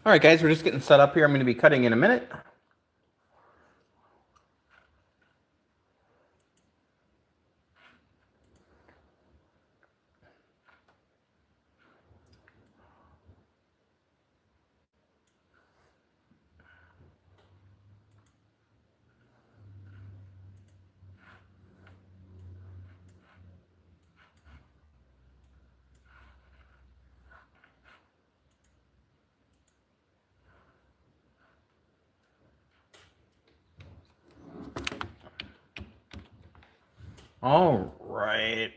All right, guys, we're just getting set up here. I'm going to be cutting in a minute. All right.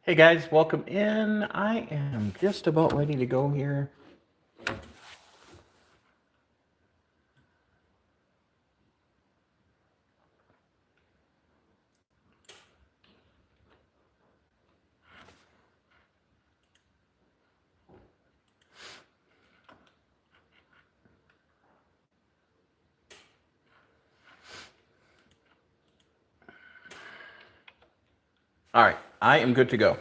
Hey guys, welcome in. I am just about ready to go here. All right, I am good to go.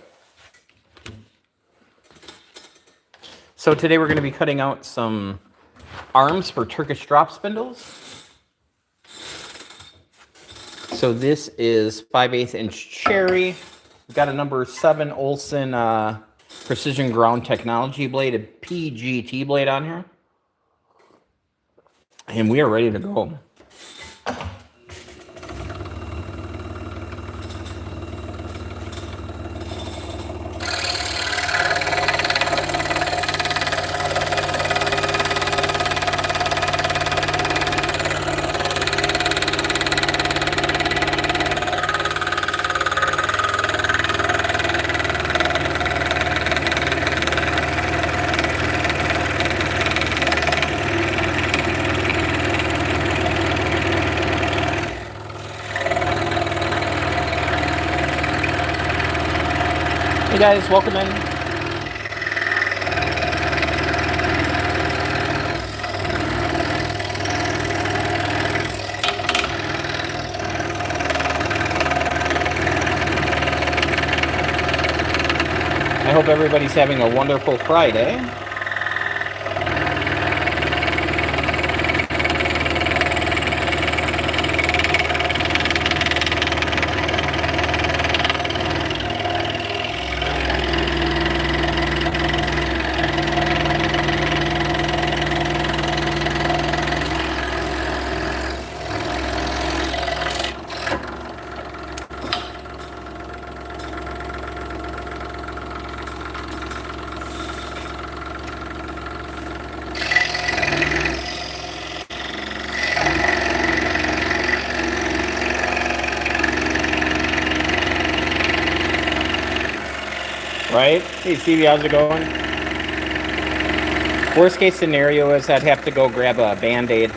So today we're going to be cutting out some arms for Turkish drop spindles. So this is 5/8 inch cherry. We've got a number 7 Olsen precision ground technology blade, a PGT blade on here. And we are ready to go. Hey guys, welcome in. I hope everybody's having a wonderful Friday. Right? Hey Stevie, how's it going? Worst case scenario is I'd have to go grab a Band-Aid.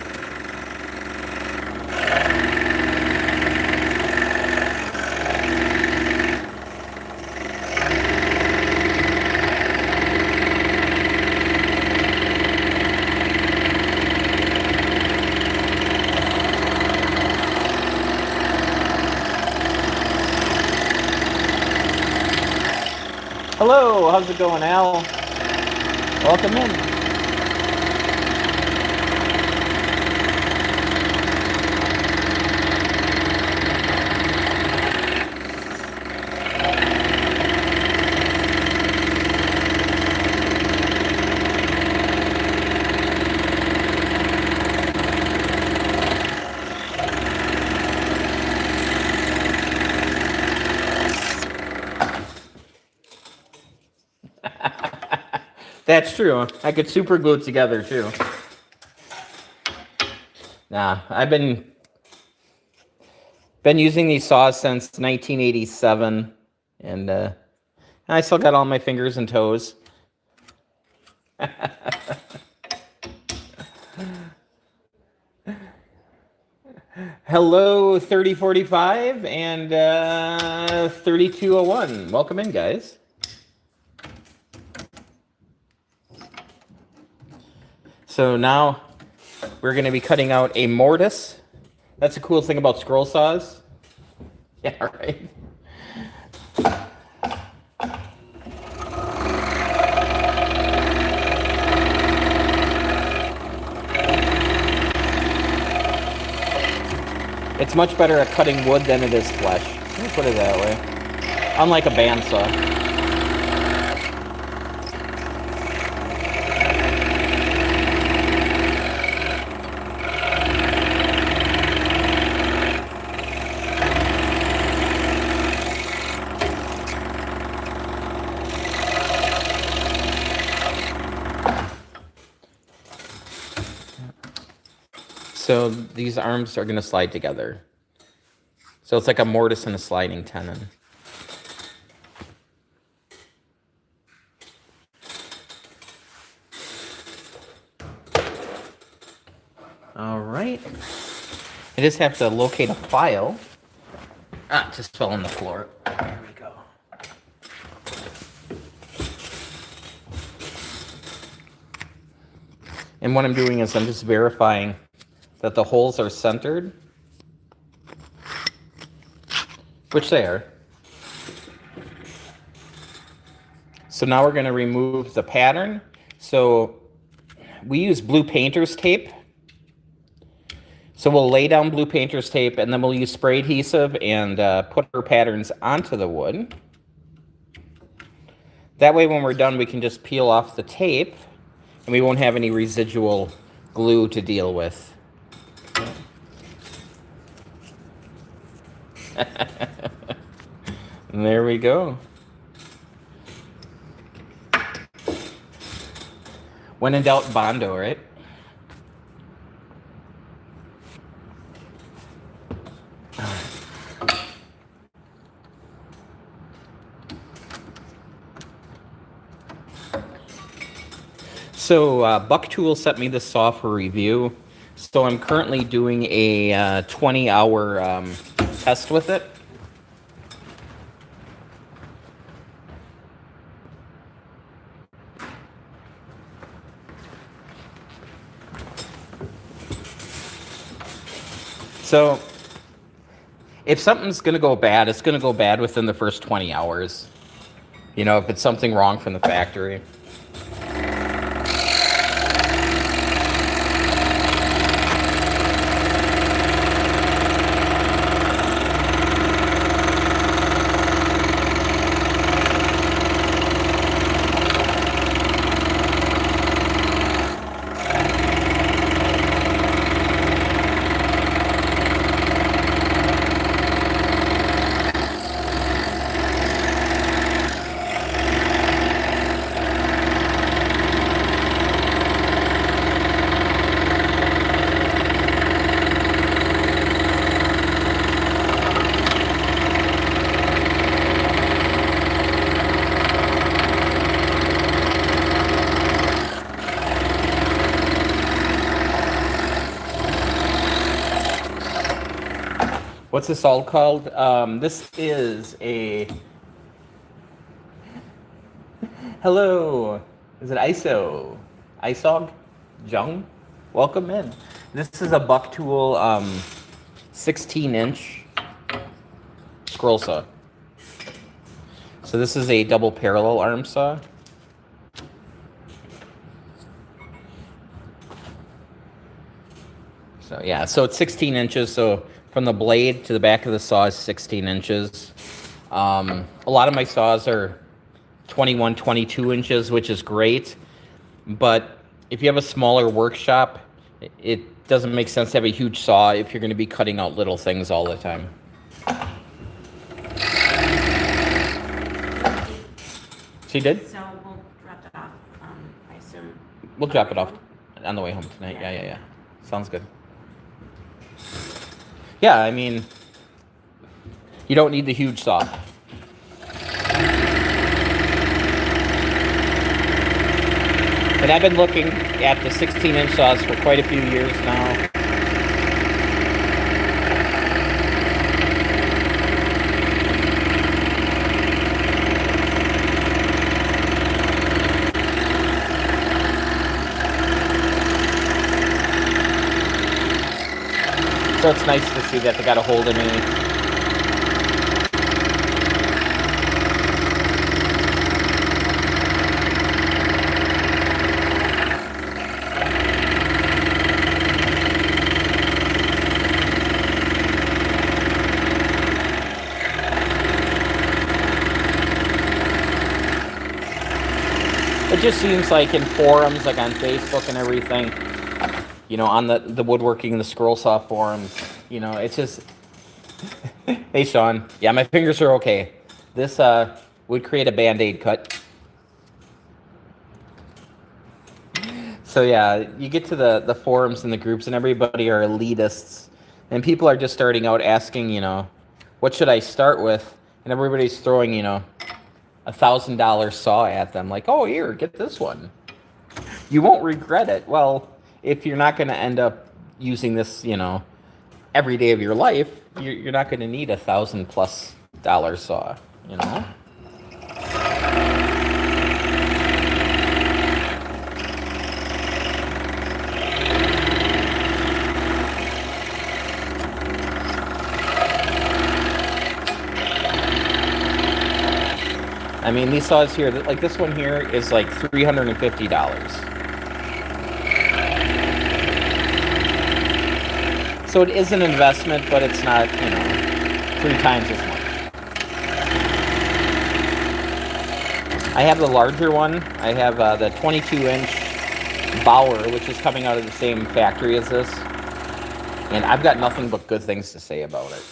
Hello, how's it going, Al? Welcome in. That's true. I could super glue it together too. Nah, I've been using these saws since 1987, and I still got all my fingers and toes. Hello, 3045 and 3201. Welcome in, guys. So now we're going to be cutting out a mortise. That's the cool thing about scroll saws. Yeah, right. It's much better at cutting wood than it is flesh. Let me put it that way. Unlike a bandsaw. So these arms are going to slide together. So it's like a mortise and a sliding tenon. All right. I just have to locate a file. Ah, it just fell on the floor. There we go. And what I'm doing is I'm just verifying that the holes are centered, which they are. So now we're going to remove the pattern. So we use blue painter's tape. So we'll lay down blue painter's tape and then we'll use spray adhesive and put our patterns onto the wood. That way when we're done we can just peel off the tape and we won't have any residual glue to deal with. And there we go. When in doubt, Bondo, right? So Buck Tool sent me this saw for review. So I'm currently doing a 20-hour test with it. So if something's going to go bad, it's going to go bad within the first 20 hours. You know, if it's something wrong from the factory. What's this all called? This is a... Hello. Is it ISO? ISOG? Jung? Welcome in. This is a Buck Tool 16-inch scroll saw. So this is a double parallel arm saw. So yeah, so it's 16 inches. So from the blade to the back of the saw is 16 inches. A lot of my saws are 21, 22 inches, which is great. But if you have a smaller workshop, it doesn't make sense to have a huge saw if you're going to be cutting out little things all the time. She did? So we'll drop it off, I assume. We'll drop it off on the way home tonight. Yeah. Sounds good. Yeah, I mean, you don't need the huge saw. But I've been looking at the 16-inch saws for quite a few years now. So it's nice to see that they got a hold of me. It just seems like in forums, like on Facebook and everything, you know, on the woodworking, the scroll saw forums, you know, it's just, hey, Sean. Yeah, my fingers are okay. This would create a Band-Aid cut. So yeah, you get to the forums and the groups, and everybody are elitists, and people are just starting out asking, you know, what should I start with? And everybody's throwing, you know, $1,000 saw at them, like, oh, here, get this one. You won't regret it. Well, if you're not going to end up using this, you know, every day of your life, you're not going to need $1,000+ saw, you know. I mean, these saws here, like this one here, is like $350. So it is an investment, but it's not, you know, 3 times as much. I have the larger one. I have the 22-inch Bauer, which is coming out of the same factory as this. And I've got nothing but good things to say about it.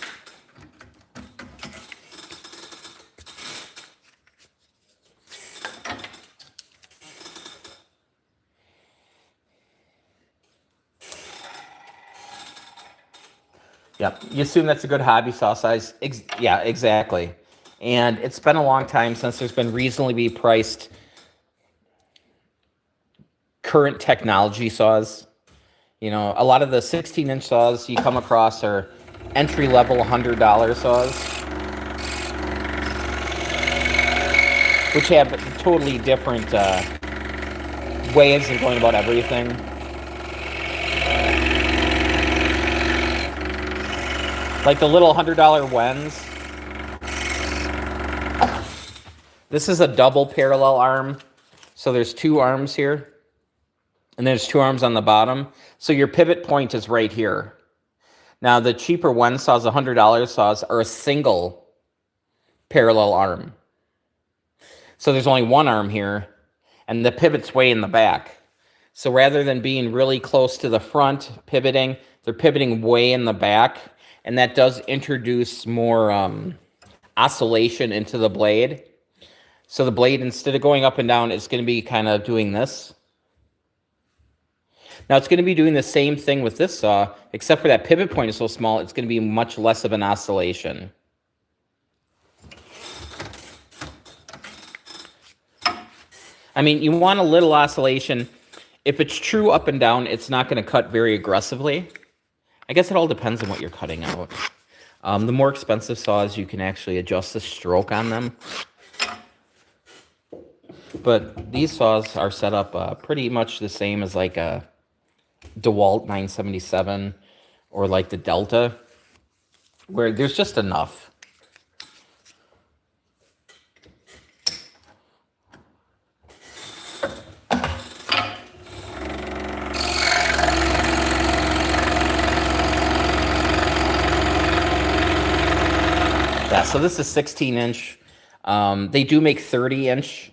Yep, you assume that's a good hobby saw size. Yeah, exactly. And it's been a long time since there's been reasonably priced current technology saws. You know, a lot of the 16-inch saws you come across are entry-level $100 saws, which have totally different ways of going about everything. Like the little $100 Wens. This is a double parallel arm. So there's 2 arms here. And there's 2 arms on the bottom. So your pivot point is right here. Now the cheaper Wen saws, $100 saws, are a single parallel arm. So there's only 1 arm here. And the pivot's way in the back. So rather than being really close to the front pivoting, they're pivoting way in the back. And that does introduce more oscillation into the blade. So the blade, instead of going up and down, it's going to be kind of doing this. Now it's going to be doing the same thing with this saw, except for that pivot point is so small, it's going to be much less of an oscillation. I mean, you want a little oscillation. If it's true up and down, it's not going to cut very aggressively. I guess it all depends on what you're cutting out. The more expensive saws, you can actually adjust the stroke on them. But these saws are set up pretty much the same as like a DeWalt 977 or like the Delta, where there's just enough. Yeah, so this is 16-inch. They do make 30-inch,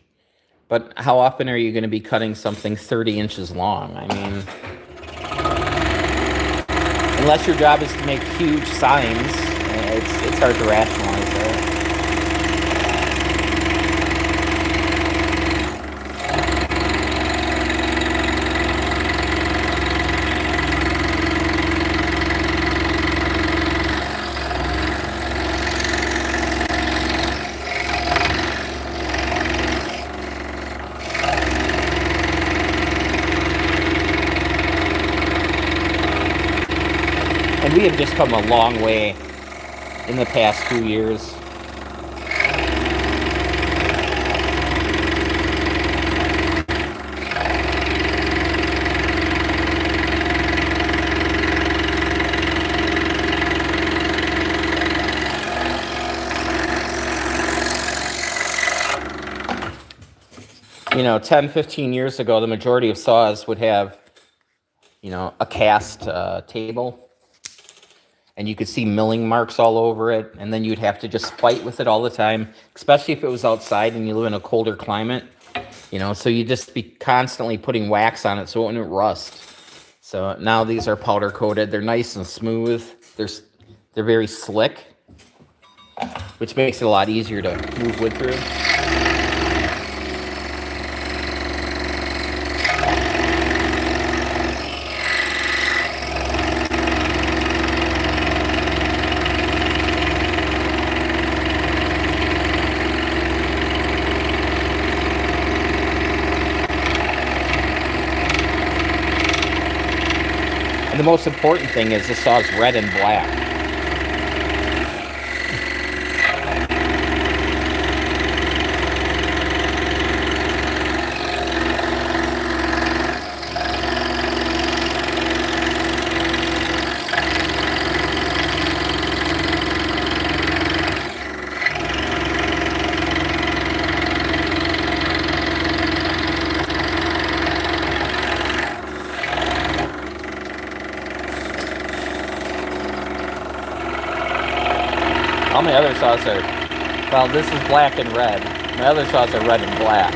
but how often are you going to be cutting something 30 inches long? I mean, unless your job is to make huge signs, it's hard to rationalize that. And we have just come a long way in the past 2 years. You know, 10, 15 years ago, the majority of saws would have, you know, a cast table. and you could see milling marks all over it, and then you'd have to just fight with it all the time, especially if it was outside and you live in a colder climate, so you just be constantly putting wax on it so it wouldn't rust. So now these are powder coated. They're nice and smooth. They're very slick, which makes it a lot easier to move wood through. And the most important thing is the saw's red and black. All my other saws are, well, this is black and red. My other saws are red and black.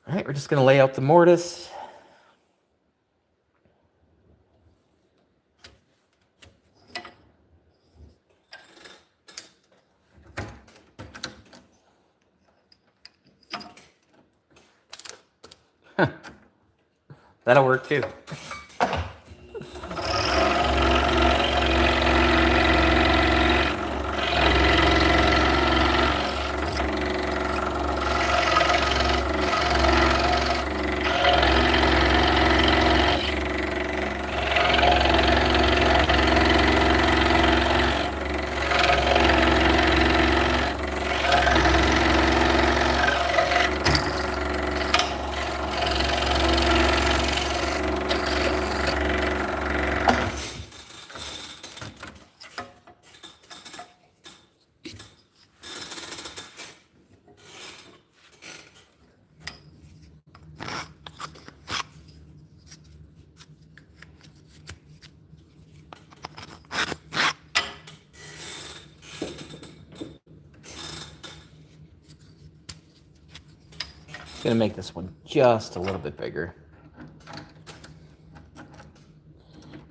All right, we're just going to lay out the mortise. That'll work too. Gonna make this one just a little bit bigger.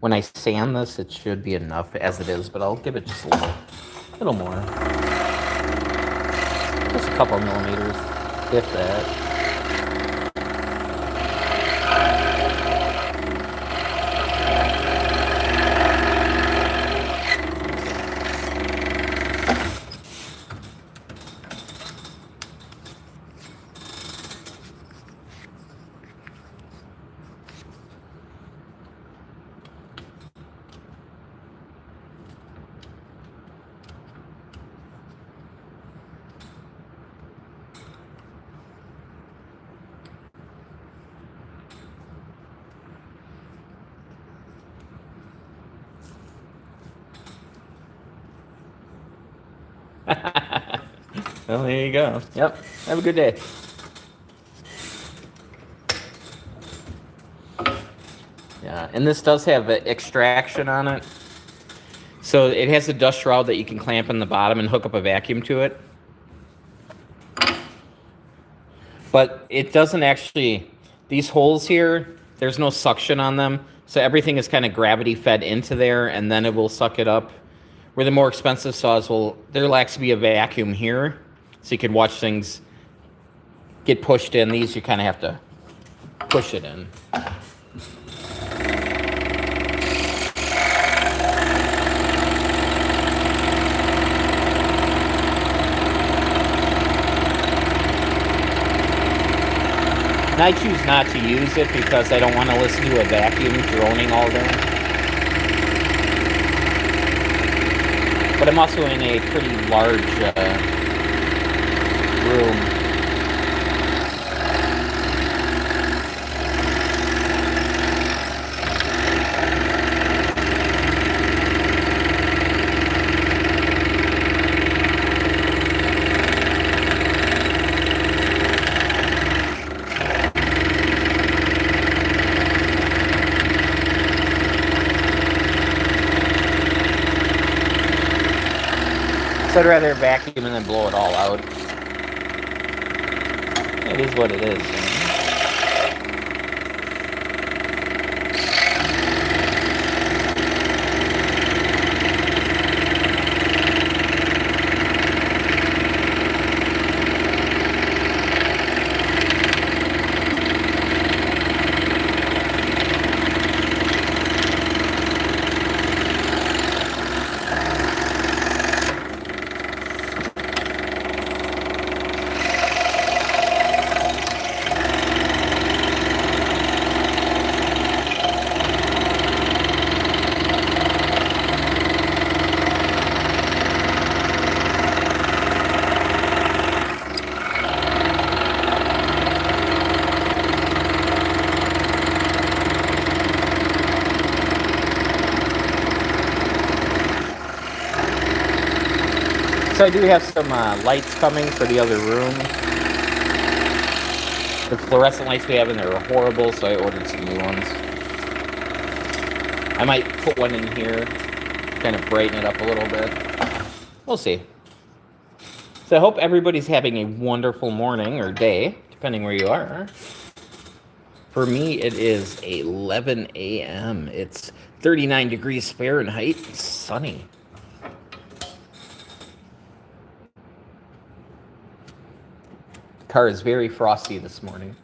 When I sand this, it should be enough as it is, but I'll give it just a little more. Just a couple millimeters, if that. Well, there you go. Yep. Have a good day. Yeah, and this does have an extraction on it. So it has a dust shroud that you can clamp in the bottom and hook up a vacuum to it. But it doesn't actually, these holes here, there's no suction on them. So everything is kind of gravity fed into there, and then it will suck it up. Where the more expensive saws there'll actually be a vacuum here. So you can watch things get pushed in. These, you kind of have to push it in. And I choose not to use it because I don't want to listen to a vacuum droning all day. But I'm also in a pretty large room. So I'd rather vacuum and then blow it all out. It is what it is. So I do have some lights coming for the other room. The fluorescent lights we have in there are horrible, so I ordered some new ones. I might put one in here, kind of brighten it up a little bit. We'll see. So I hope everybody's having a wonderful morning or day, depending where you are. For me, it is 11 a.m. It's 39 degrees Fahrenheit, sunny. Car is very frosty this morning.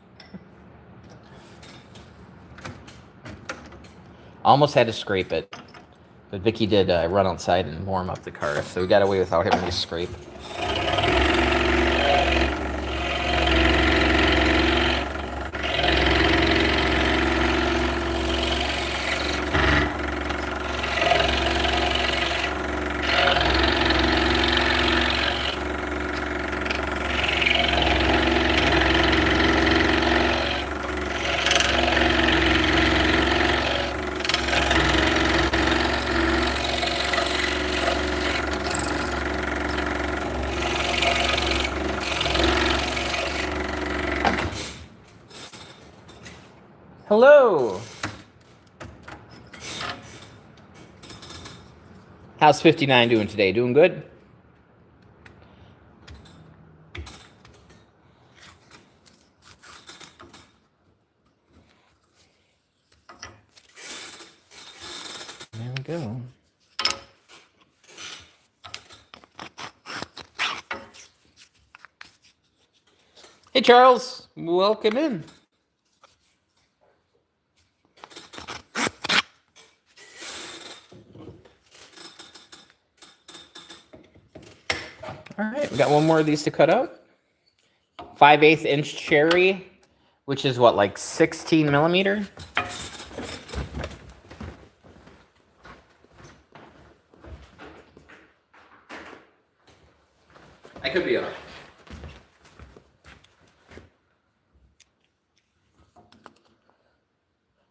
Almost had to scrape it, but Vicky did run outside and warm up the car, so we got away without having to scrape. Hello. How's 59 doing today? Doing good? There we go. Hey, Charles. Welcome in. All right, we got one more of these to cut out. 5/8 inch cherry, which is what, like 16 millimeter? I could be off.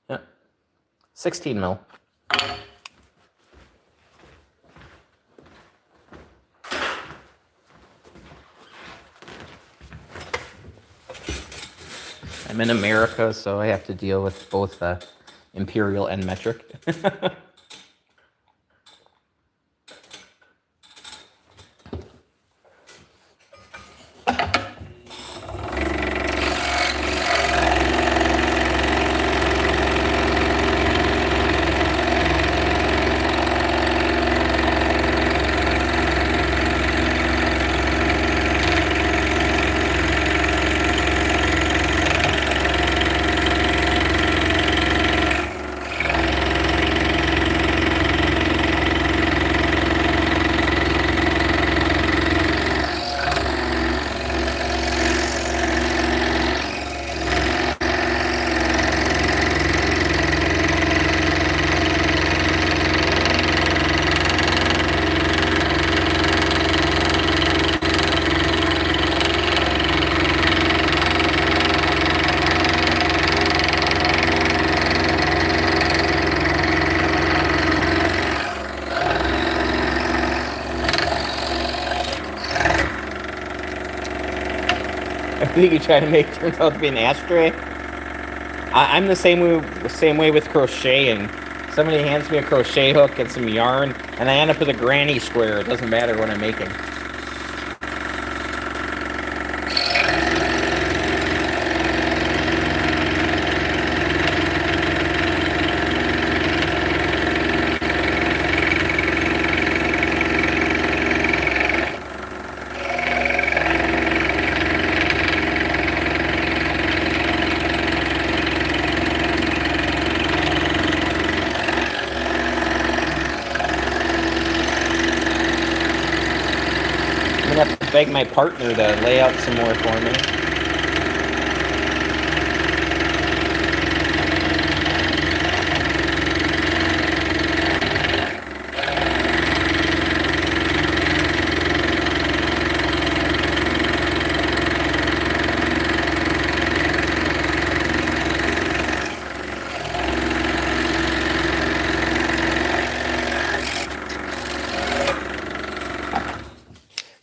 Yeah, 16 mil. I'm in America, so I have to deal with both imperial and metric. Everything you try to make turns out to be an ashtray. I'm the same way with crocheting. Somebody hands me a crochet hook and some yarn, and I end up with a granny square. It doesn't matter what I'm making. beg my partner to lay out some more for me.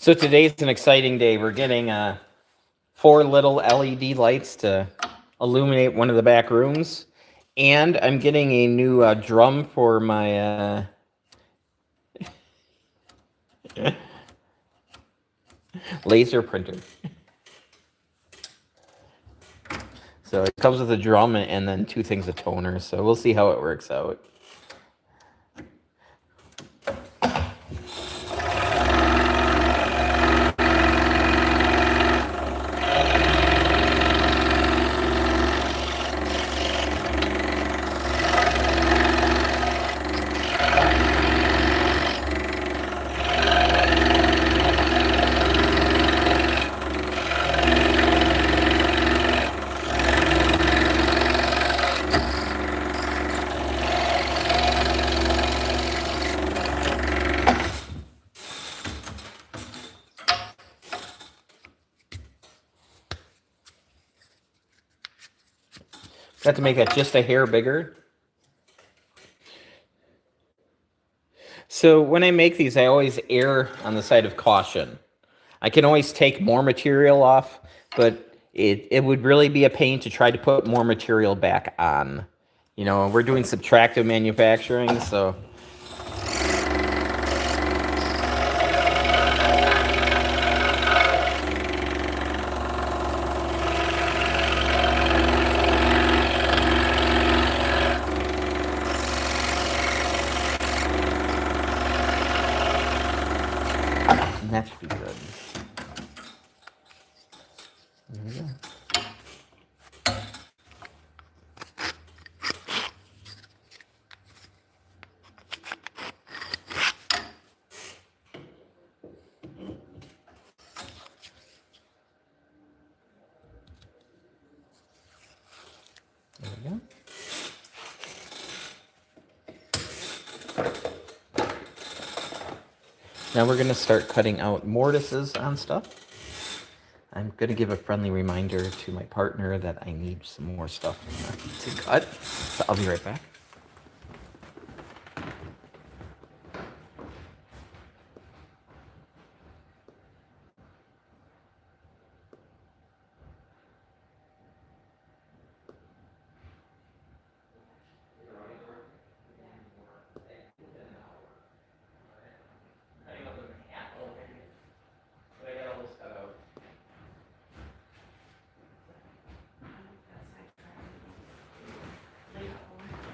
So today's an exciting day. We're getting 4 little LED lights to illuminate one of the back rooms. And I'm getting a new drum for my laser printer. So it comes with a drum and then 2 things of toner. So we'll see how it works out. Got to make that just a hair bigger. So when I make these, I always err on the side of caution. I can always take more material off, but it would really be a pain to try to put more material back on. You know, we're doing subtractive manufacturing, so... That should be good. There we go. There we go. Now we're going to start cutting out mortises on stuff. I'm going to give a friendly reminder to my partner that I need some more stuff to cut. So I'll be right back.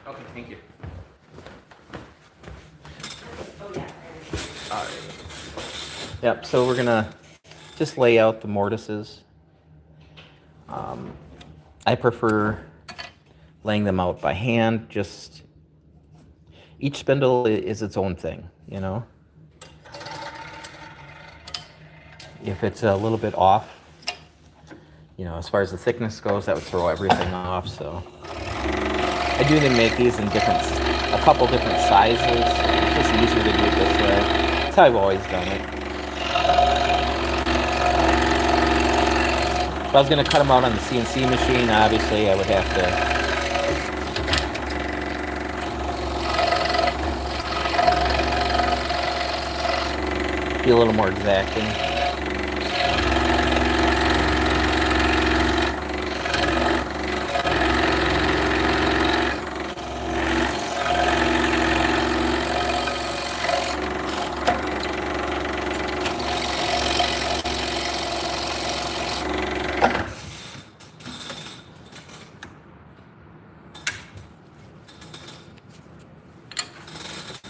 Okay, thank you. All right. Yep, so we're gonna just lay out the mortises. I prefer laying them out by hand. Just each spindle is its own thing, you know. If it's a little bit off, you know, as far as the thickness goes, that would throw everything off. So I do make these in a couple different sizes. It's just easier to do it this way. That's how I've always done it. If I was going to cut them out on the CNC machine, obviously I would have to be a little more exacting.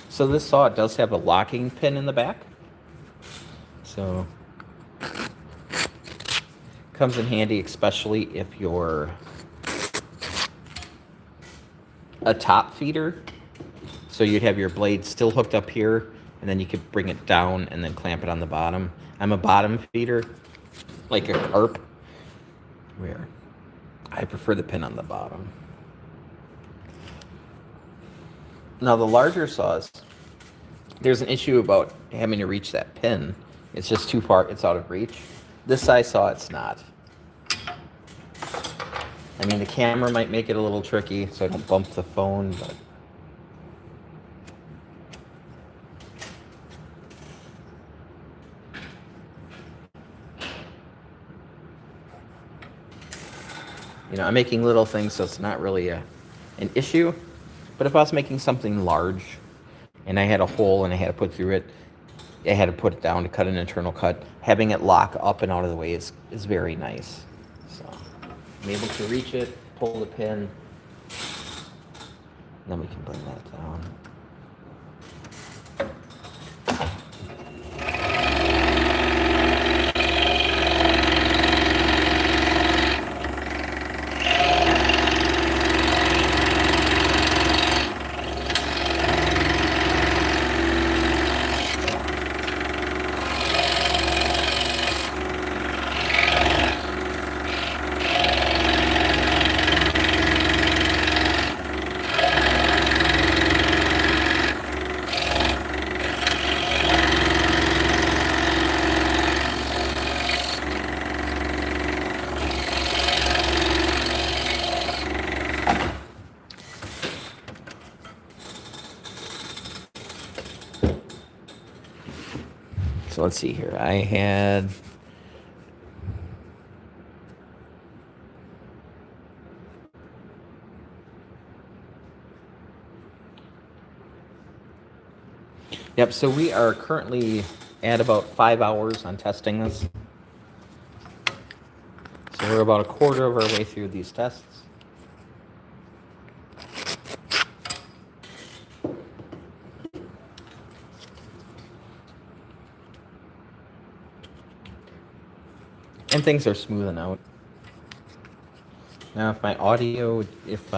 So this saw does have a locking pin in the back. So comes in handy, especially if you're a top feeder. So you'd have your blade still hooked up here, and then you could bring it down and then clamp it on the bottom. I'm a bottom feeder, like a carp, where I prefer the pin on the bottom. Now the larger saws, there's an issue about having to reach that pin. It's just too far, it's out of reach. This size saw, it's not. I mean, the camera might make it a little tricky so I don't bump the phone, but... You know, I'm making little things, so it's not really an issue. But if I was making something large, and I had a hole and I had to put through it, I had to put it down to cut an internal cut. Having it lock up and out of the way is very nice. So I'm able to reach it, pull the pin, and then we can bring that down. So let's see here. I had... Yep, so we are currently at about 5 hours on testing this. So we're about a quarter of our way through these tests. And things are smoothing out. Now, if my audio, if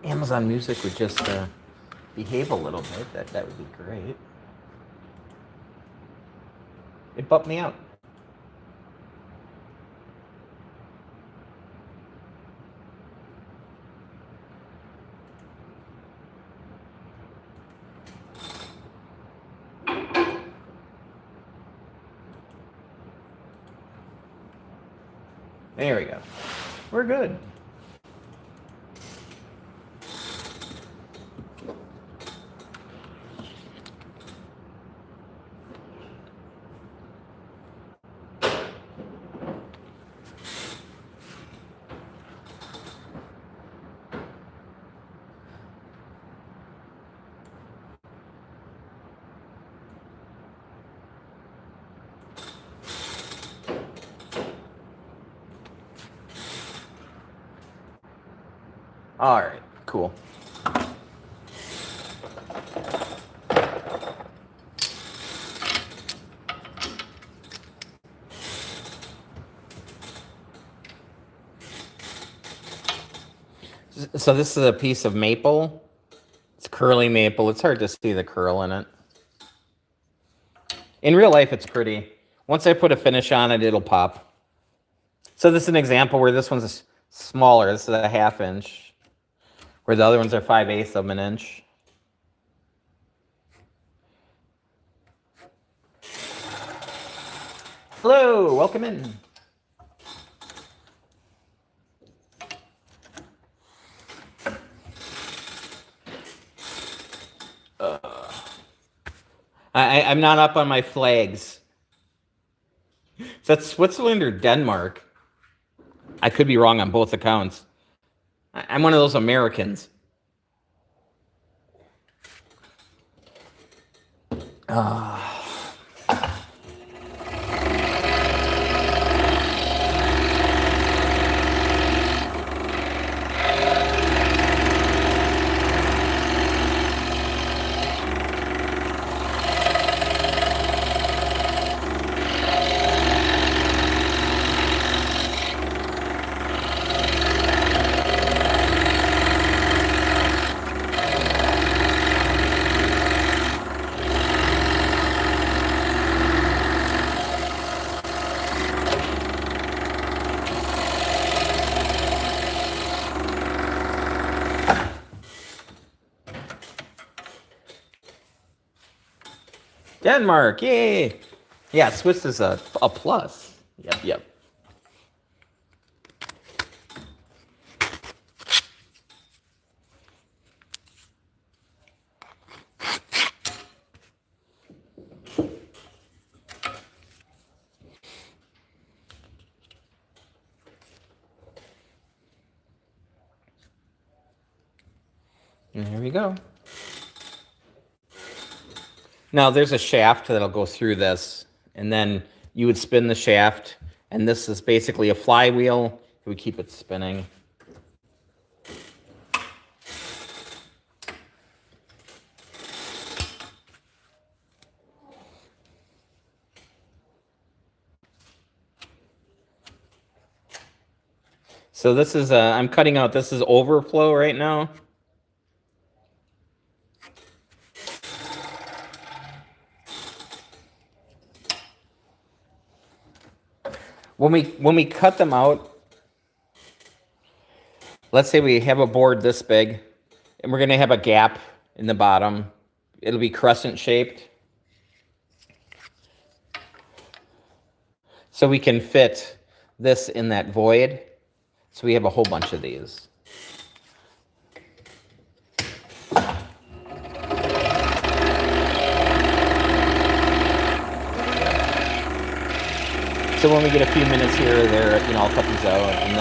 Amazon Music would just behave a little bit, that would be great. It bumped me out. There we go. We're good. All right, cool. So this is a piece of maple. It's curly maple. It's hard to see the curl in it. In real life, it's pretty. Once I put a finish on it, it'll pop. So this is an example where this one's smaller. This is a 1/2 inch, where the other ones are 5/8 of an inch. Hello, welcome in. I'm not up on my flags. Is that Switzerland or Denmark? I could be wrong on both accounts. I'm one of those Americans. Denmark, yay! Yeah, Swiss is a plus. Yep. And here we go. Now there's a shaft that'll go through this, and then you would spin the shaft, and this is basically a flywheel. It would keep it spinning. So this is, I'm cutting out, this is overflow right now. When we cut them out, let's say we have a board this big, and we're gonna have a gap in the bottom. It'll be crescent shaped. So we can fit this in that void. So we have a whole bunch of these. So when we get a few minutes here or there, I'll cut these out, and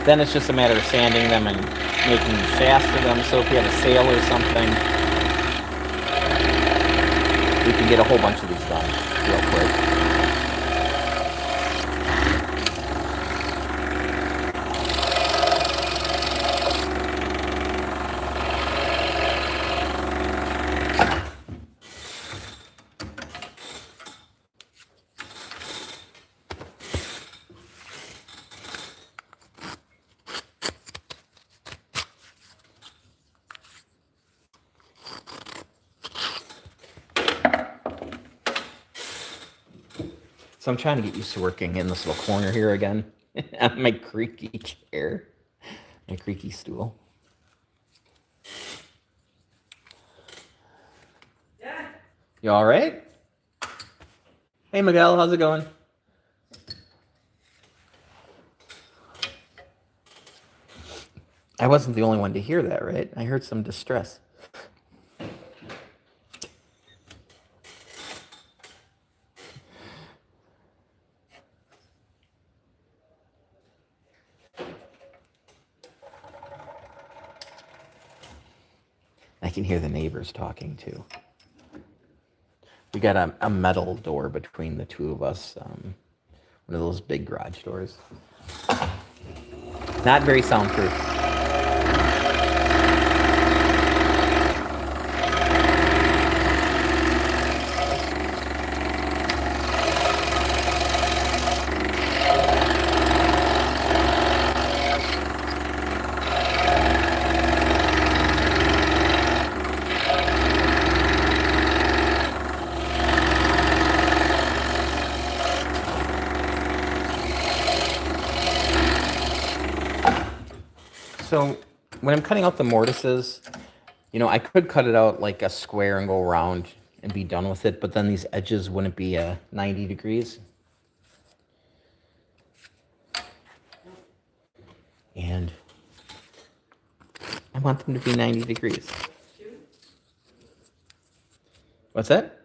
then it's just a matter of sanding them and making shafts for them. So if we have a sale or something, we can get a whole bunch of these done real quick. So I'm trying to get used to working in this little corner here again. On my creaky chair. My creaky stool. Yeah. You all right? Hey, Miguel, how's it going? I wasn't the only one to hear that, right? I heard some distress. I can hear the neighbors talking too. We got a metal door between the two of us. One of those big garage doors. Not very soundproof. So when I'm cutting out the mortises, I could cut it out like a square and go around and be done with it, but then these edges wouldn't be 90 degrees. And I want them to be 90 degrees. What's that?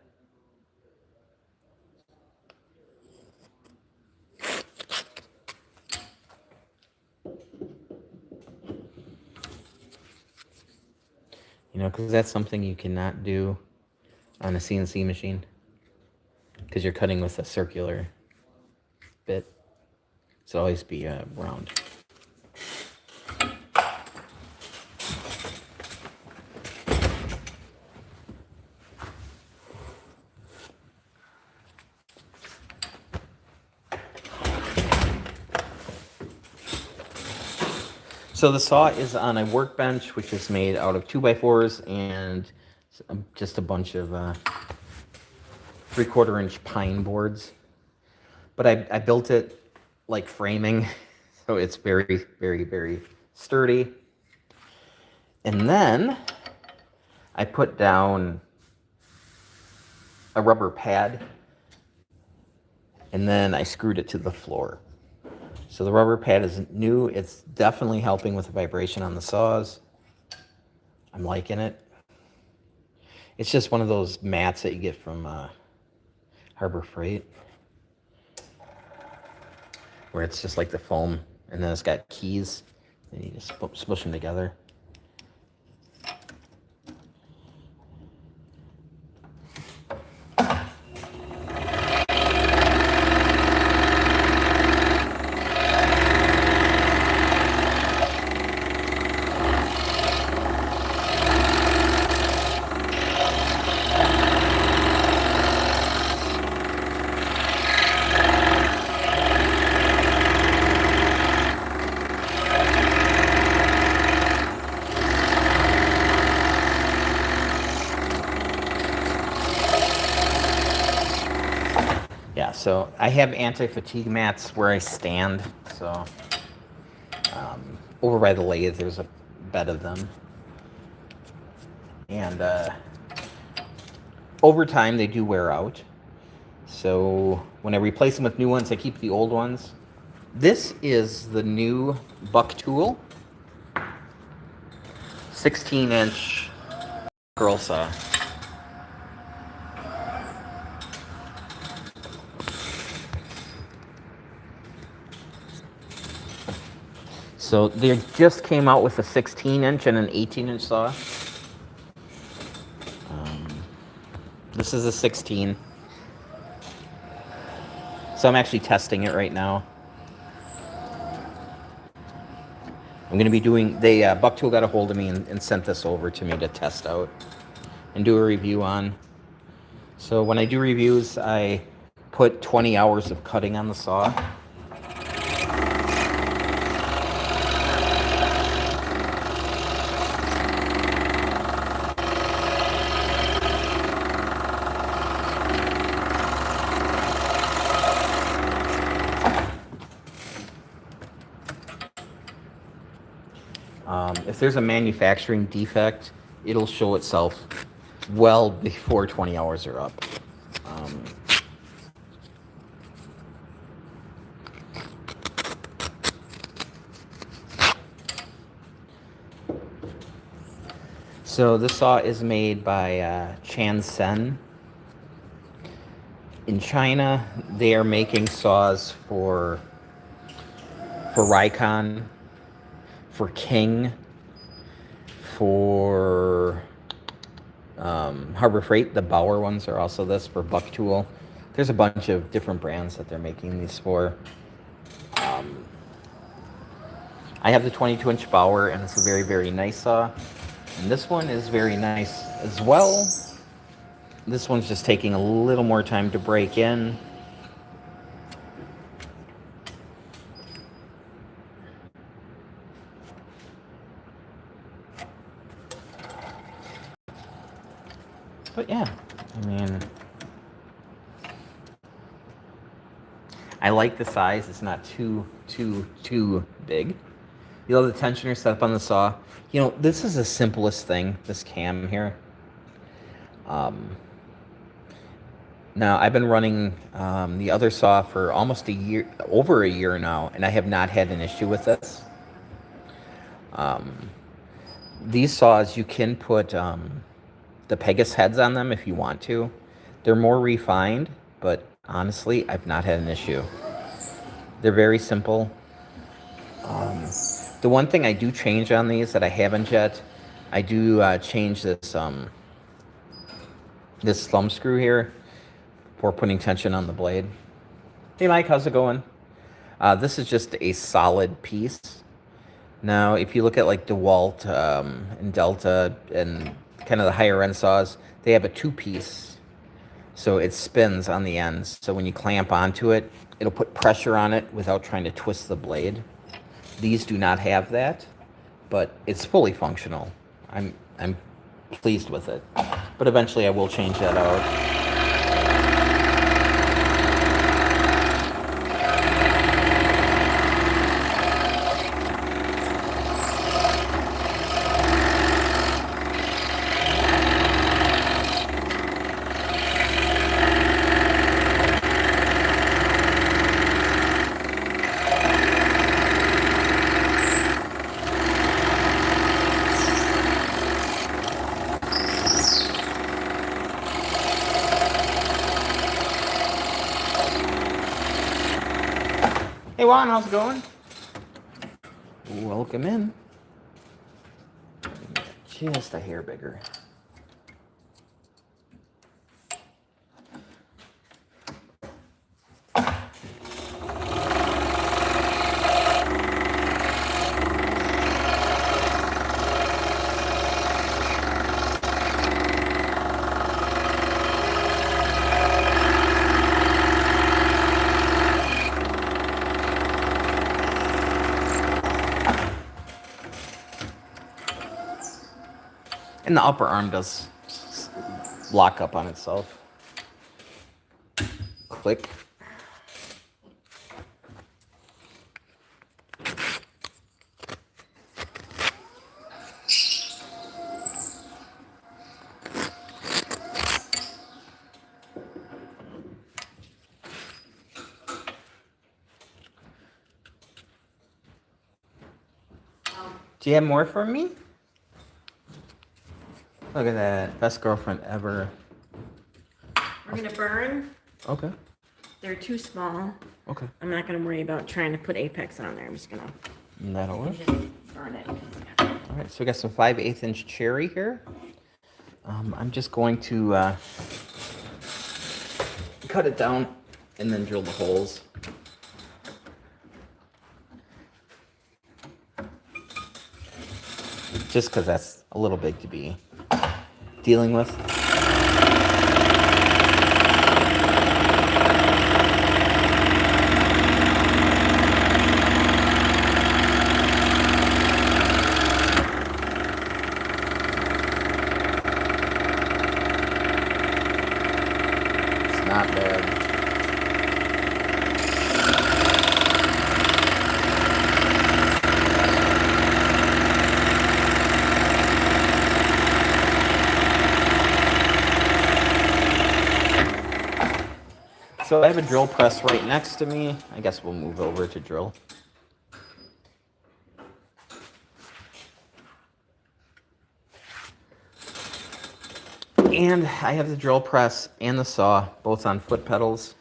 Because that's something you cannot do on a CNC machine, because you're cutting with a circular bit. So always be round. So the saw is on a workbench, which is made out of 2x4s and just a bunch of 3/4 inch pine boards. But I built it like framing, so it's very, very, very sturdy. And then I put down a rubber pad, and then I screwed it to the floor. So the rubber pad is new. It's definitely helping with the vibration on the saws. I'm liking it. It's just one of those mats that you get from Harbor Freight, where it's just like the foam, and then it's got keys, and you just smush them together. Yeah, so I have anti-fatigue mats where I stand. So over by the lathe, there's a bed of them. And over time, they do wear out. So when I replace them with new ones, I keep the old ones. This is the new buck tool, 16-inch curl saw. So they just came out with a 16-inch and an 18-inch saw. This is a 16. So I'm actually testing it right now. I'm going to be doing, Buck Tool got a hold of me and sent this over to me to test out and do a review on. So when I do reviews, I put 20 hours of cutting on the saw. If there's a manufacturing defect, it'll show itself well before 20 hours are up. So this saw is made by Chan Sen. In China, they are making saws for Rikon, for King, for Harbor Freight. The Bauer ones are also this for Buck Tool. There's a bunch of different brands that they're making these for. I have the 22-inch Bauer, and it's a very, very nice saw. And this one is very nice as well. This one's just taking a little more time to break in. But yeah, I mean, I like the size. It's not too big. You know, the tensioner set up on the saw. You know, this is the simplest thing, this cam here. Now, I've been running the other saw for almost a year, over a year now, and I have not had an issue with this. These saws, you can put the Pegasus heads on them if you want to. They're more refined, but honestly, I've not had an issue. They're very simple. The one thing I do change on these that I haven't yet, I do change this this thumb screw here for putting tension on the blade. Hey Mike, how's it going? This is just a solid piece. Now, if you look at like DeWalt and Delta and kind of the higher end saws, they have a 2-piece. So it spins on the ends. So when you clamp onto it, it'll put pressure on it without trying to twist the blade. These do not have that, but it's fully functional. I'm pleased with it. But eventually I will change that out. Hey Juan, how's it going? Welcome in. Just a hair bigger. And the upper arm does lock up on itself. Click. Do you have more for me? Look at that. Best girlfriend ever. We're gonna burn. Okay. They're too small. Okay. I'm not gonna worry about trying to put apex on there. I'm just gonna That'll work. just burn it. All right, so we got some 5/8 inch cherry here. I'm just going to cut it down and then drill the holes. Just because that's a little big to be dealing with. It's not bad. So I have a drill press right next to me. I guess we'll move over to drill. And I have the drill press and the saw both on foot pedals.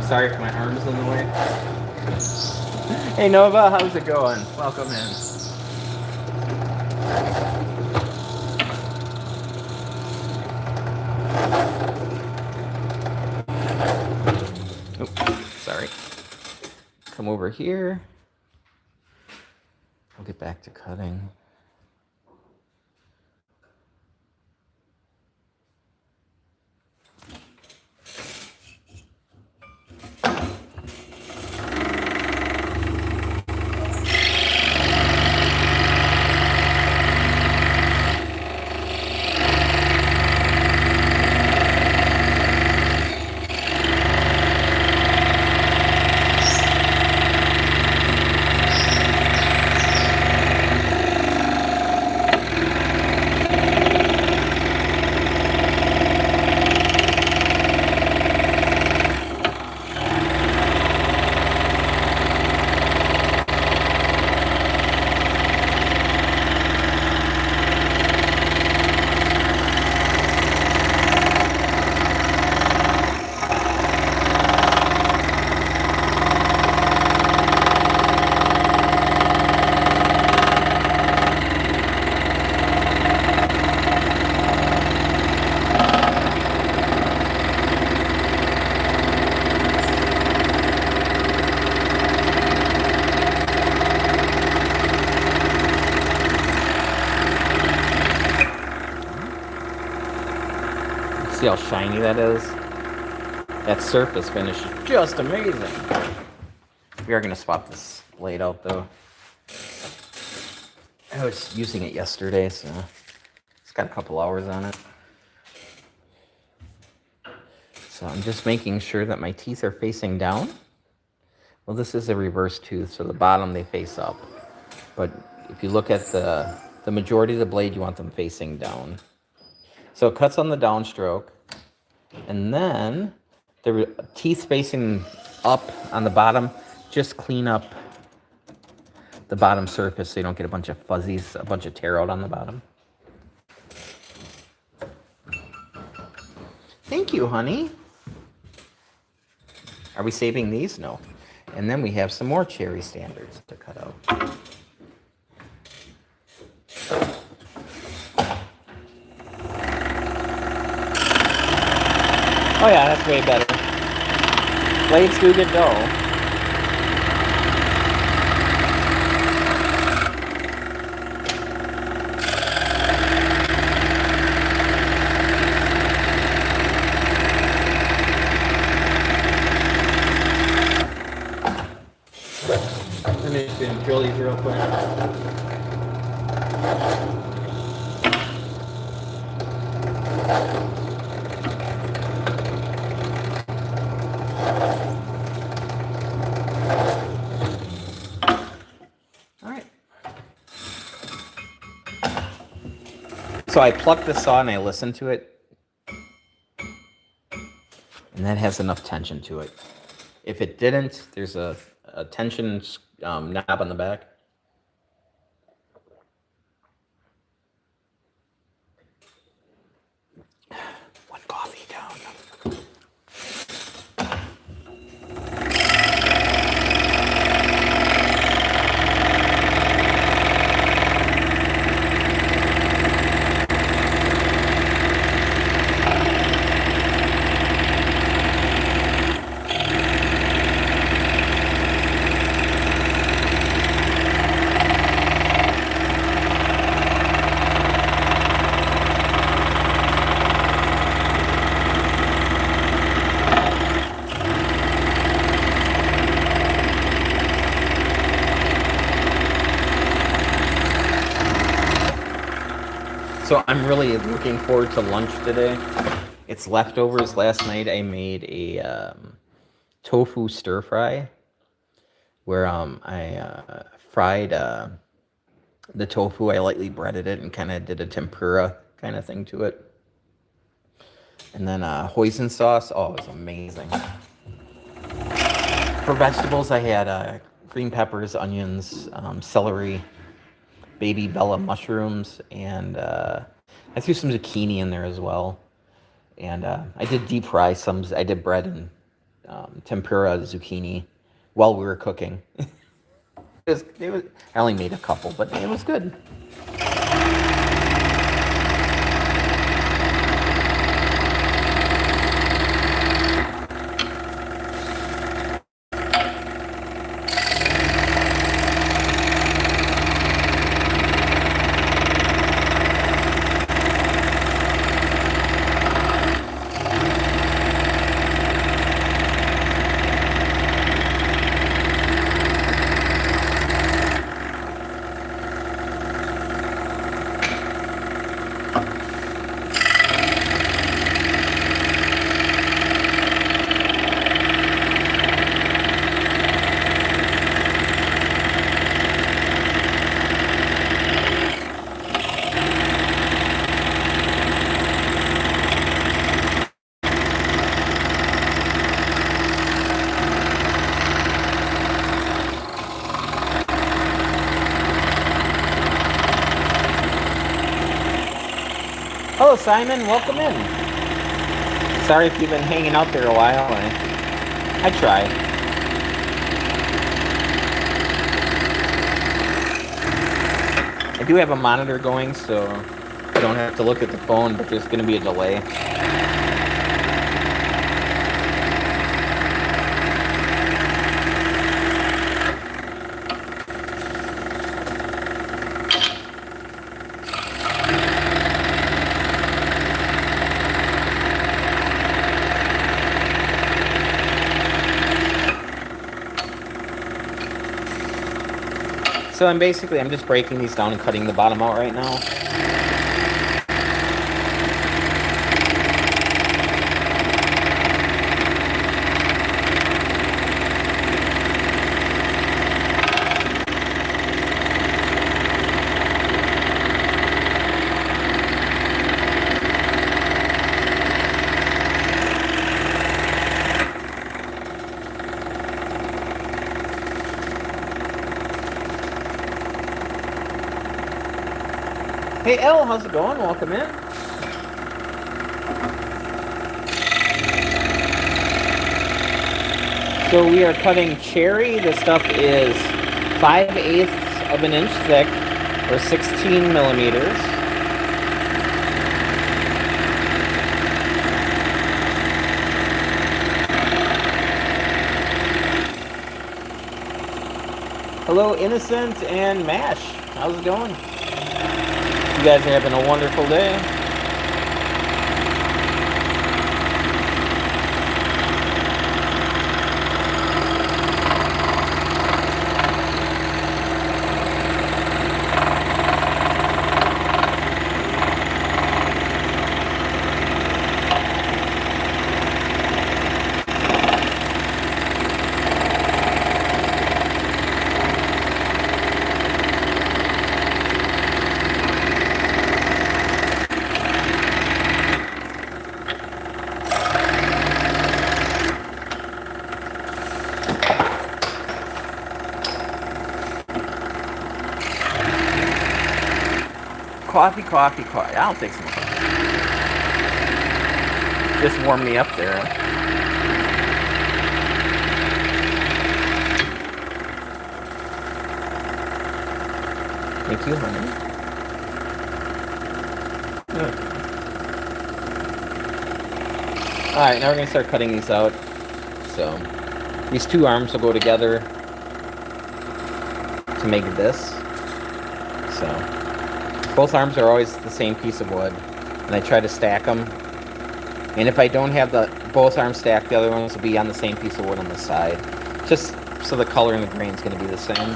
Sorry if my arm's in the way. Hey Nova, how's it going? Welcome in. Oh, sorry. Come over here. I'll get back to cutting. See how shiny that is? That surface finish is just amazing. We are going to swap this blade out though. I was using it yesterday, so it's got a couple hours on it. So I'm just making sure that my teeth are facing down. Well, this is a reverse tooth, so the bottom they face up. But if you look at the majority of the blade, you want them facing down. So it cuts on the downstroke. And then the teeth facing up on the bottom, just clean up the bottom surface so you don't get a bunch of fuzzies, a bunch of tear out on the bottom. Thank you, honey. Are we saving these? No. And then we have some more cherry standards to cut out. Oh yeah, that's way better. Blades do get dull. Let me just drill these real quick. So I plucked the saw and I listened to it, and that has enough tension to it. If it didn't, there's a tension knob on the back. One coffee down. So I'm really looking forward to lunch today. It's leftovers. Last night I made a tofu stir fry where I fried the tofu. I lightly breaded it and kind of did a tempura kind of thing to it. And then hoisin sauce. Oh, it was amazing. For vegetables, I had green peppers, onions, celery, baby bella mushrooms, and I threw some zucchini in there as well. And I did deep fry some. I did bread and tempura zucchini while we were cooking. it was, I only made a couple, but it was good. Hello, Simon. Welcome in. Sorry if you've been hanging out there a while. I tried. I do have a monitor going, so I don't have to look at the phone, but there's going to be a delay. So I'm just breaking these down and cutting the bottom out right now. Hey, Elle, how's it going? Welcome in. So we are cutting cherry. This stuff is 5/8 of an inch thick, or 16 millimeters. Hello, Innocent and Mash. How's it going? You guys are having a wonderful day. Coffee. I'll take some coffee. Just warm me up there. Thank you, honey. Alright, now we're going to start cutting these out. So, these two arms will go together to make this. So, both arms are always the same piece of wood, and I try to stack them. And if I don't have both arms stacked, the other ones will be on the same piece of wood on the side, just so the color and the grain is going to be the same.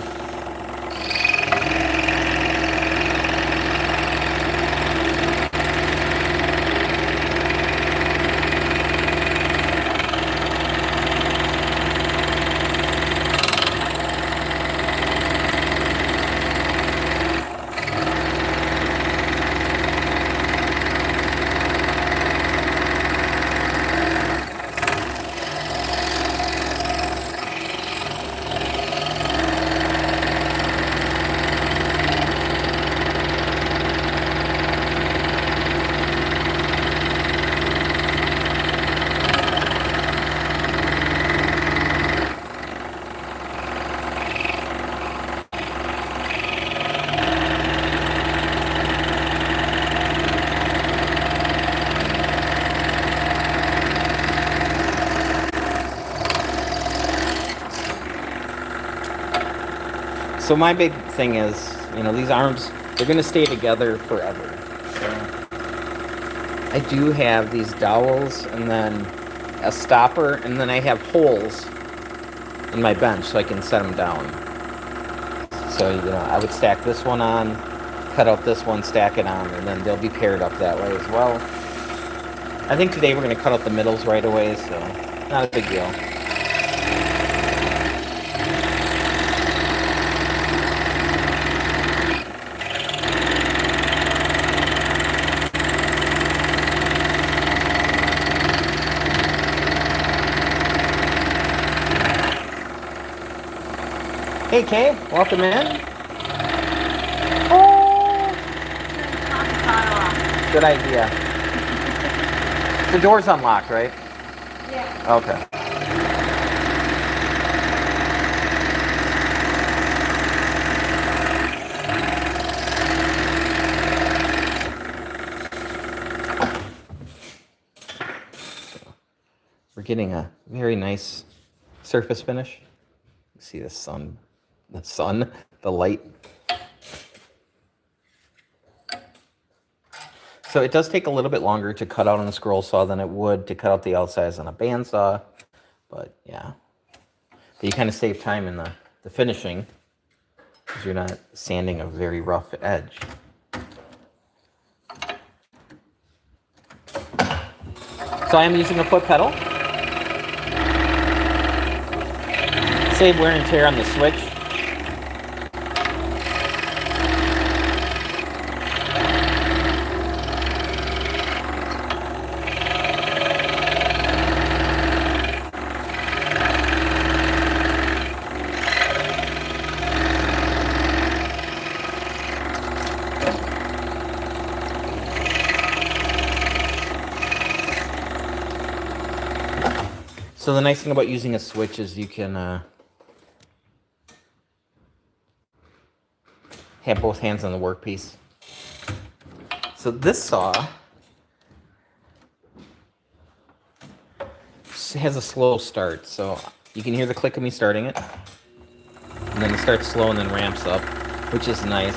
So my big thing is, these arms, they're going to stay together forever. So I do have these dowels and then a stopper, and then I have holes in my bench so I can set them down. So, I would stack this one on, cut out this one, stack it on, and then they'll be paired up that way as well. I think today we're going to cut out the middles right away, so not a big deal. Hey Kay, welcome in. Oh, good idea. The door's unlocked, right? Yeah. Okay. We're getting a very nice surface finish. You see the light. So it does take a little bit longer to cut out on a scroll saw than it would to cut out the outsides on a bandsaw, but yeah. But you kind of save time in the finishing because you're not sanding a very rough edge. So I am using a foot pedal. Save wear and tear on the switch. So the nice thing about using a switch is you can have both hands on the workpiece. So this saw has a slow start, so you can hear the click of me starting it, and then it starts slow and then ramps up, which is nice.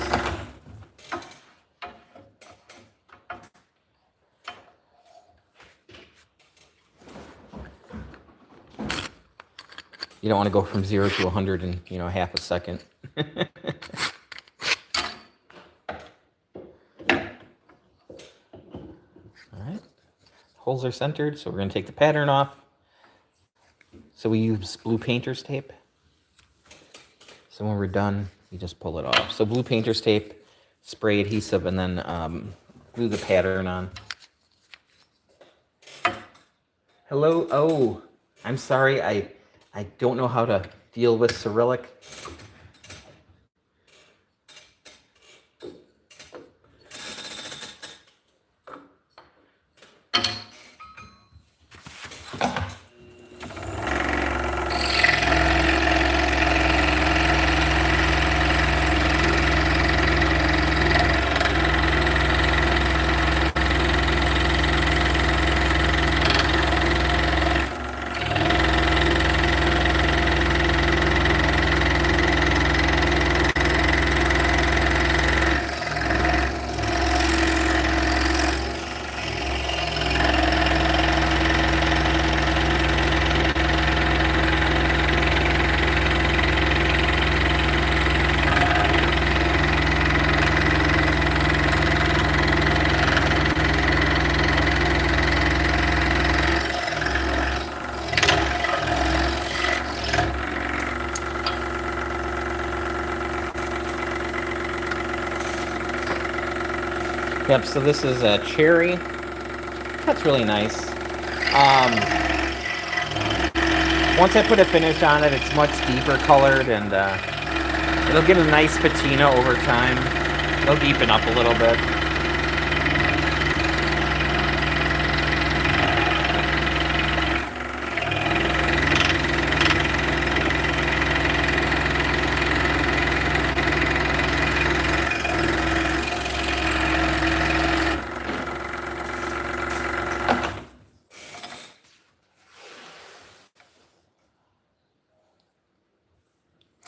You don't want to go from 0 to 100 in, half a second. All right. Holes are centered, so we're going to take the pattern off. So we use blue painter's tape. So when we're done, you just pull it off. So blue painter's tape, spray adhesive, and then glue the pattern on. Hello. Oh, I'm sorry. I don't know how to deal with Cyrillic. Yep, so this is a cherry. That's really nice. Once I put a finish on it, it's much deeper colored, and it'll get a nice patina over time. It'll deepen up a little bit.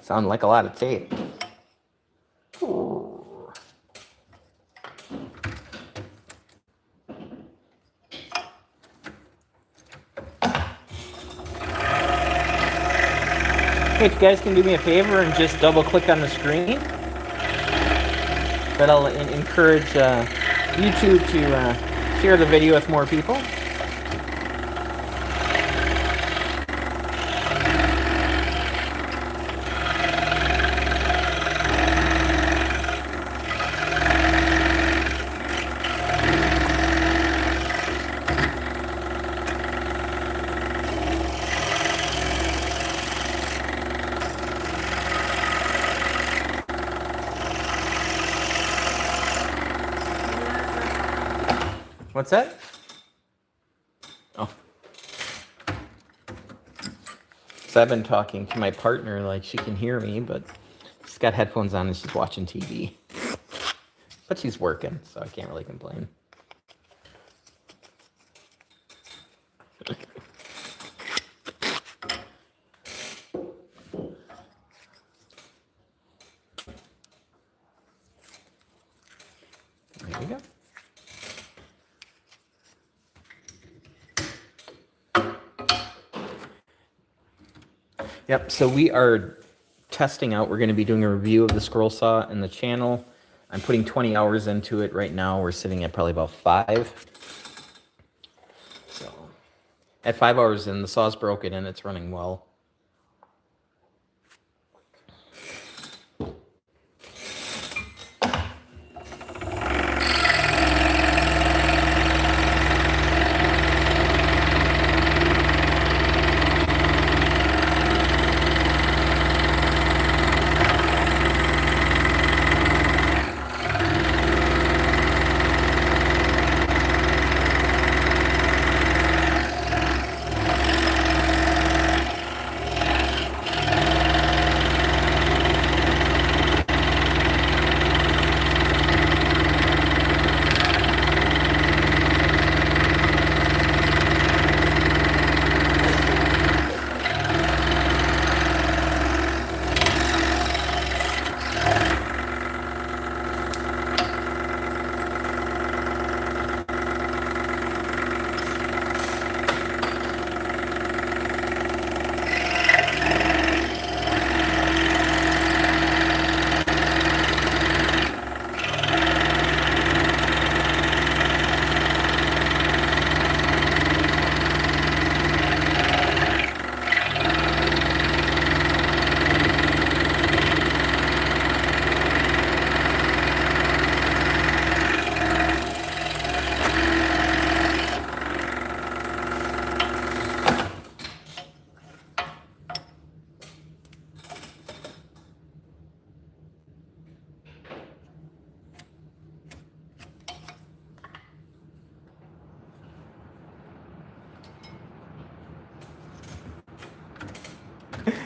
Sound like a lot of tape. If you guys can do me a favor and just double click on the screen, that'll encourage YouTube to share the video with more people. What's that? Oh. So I've been talking to my partner like she can hear me, but she's got headphones on and she's watching TV. But she's working, so I can't really complain. There we go. Yep, so we are testing out. We're going to be doing a review of the scroll saw in the channel. I'm putting 20 hours into it right now. We're sitting at probably about 5. So at 5 hours in, the saw's broken and it's running well.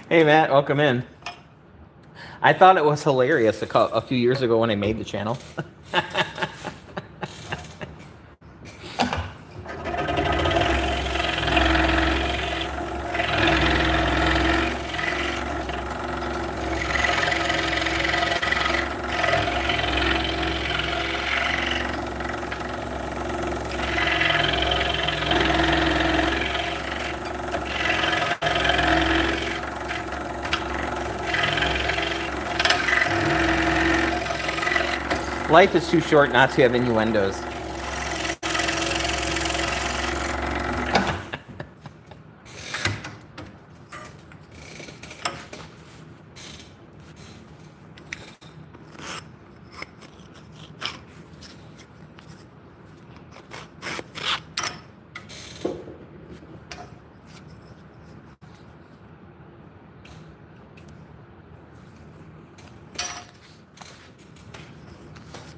Hey, Matt, welcome in. I thought it was hilarious a few years ago when I made the channel. Life is too short not to have innuendos.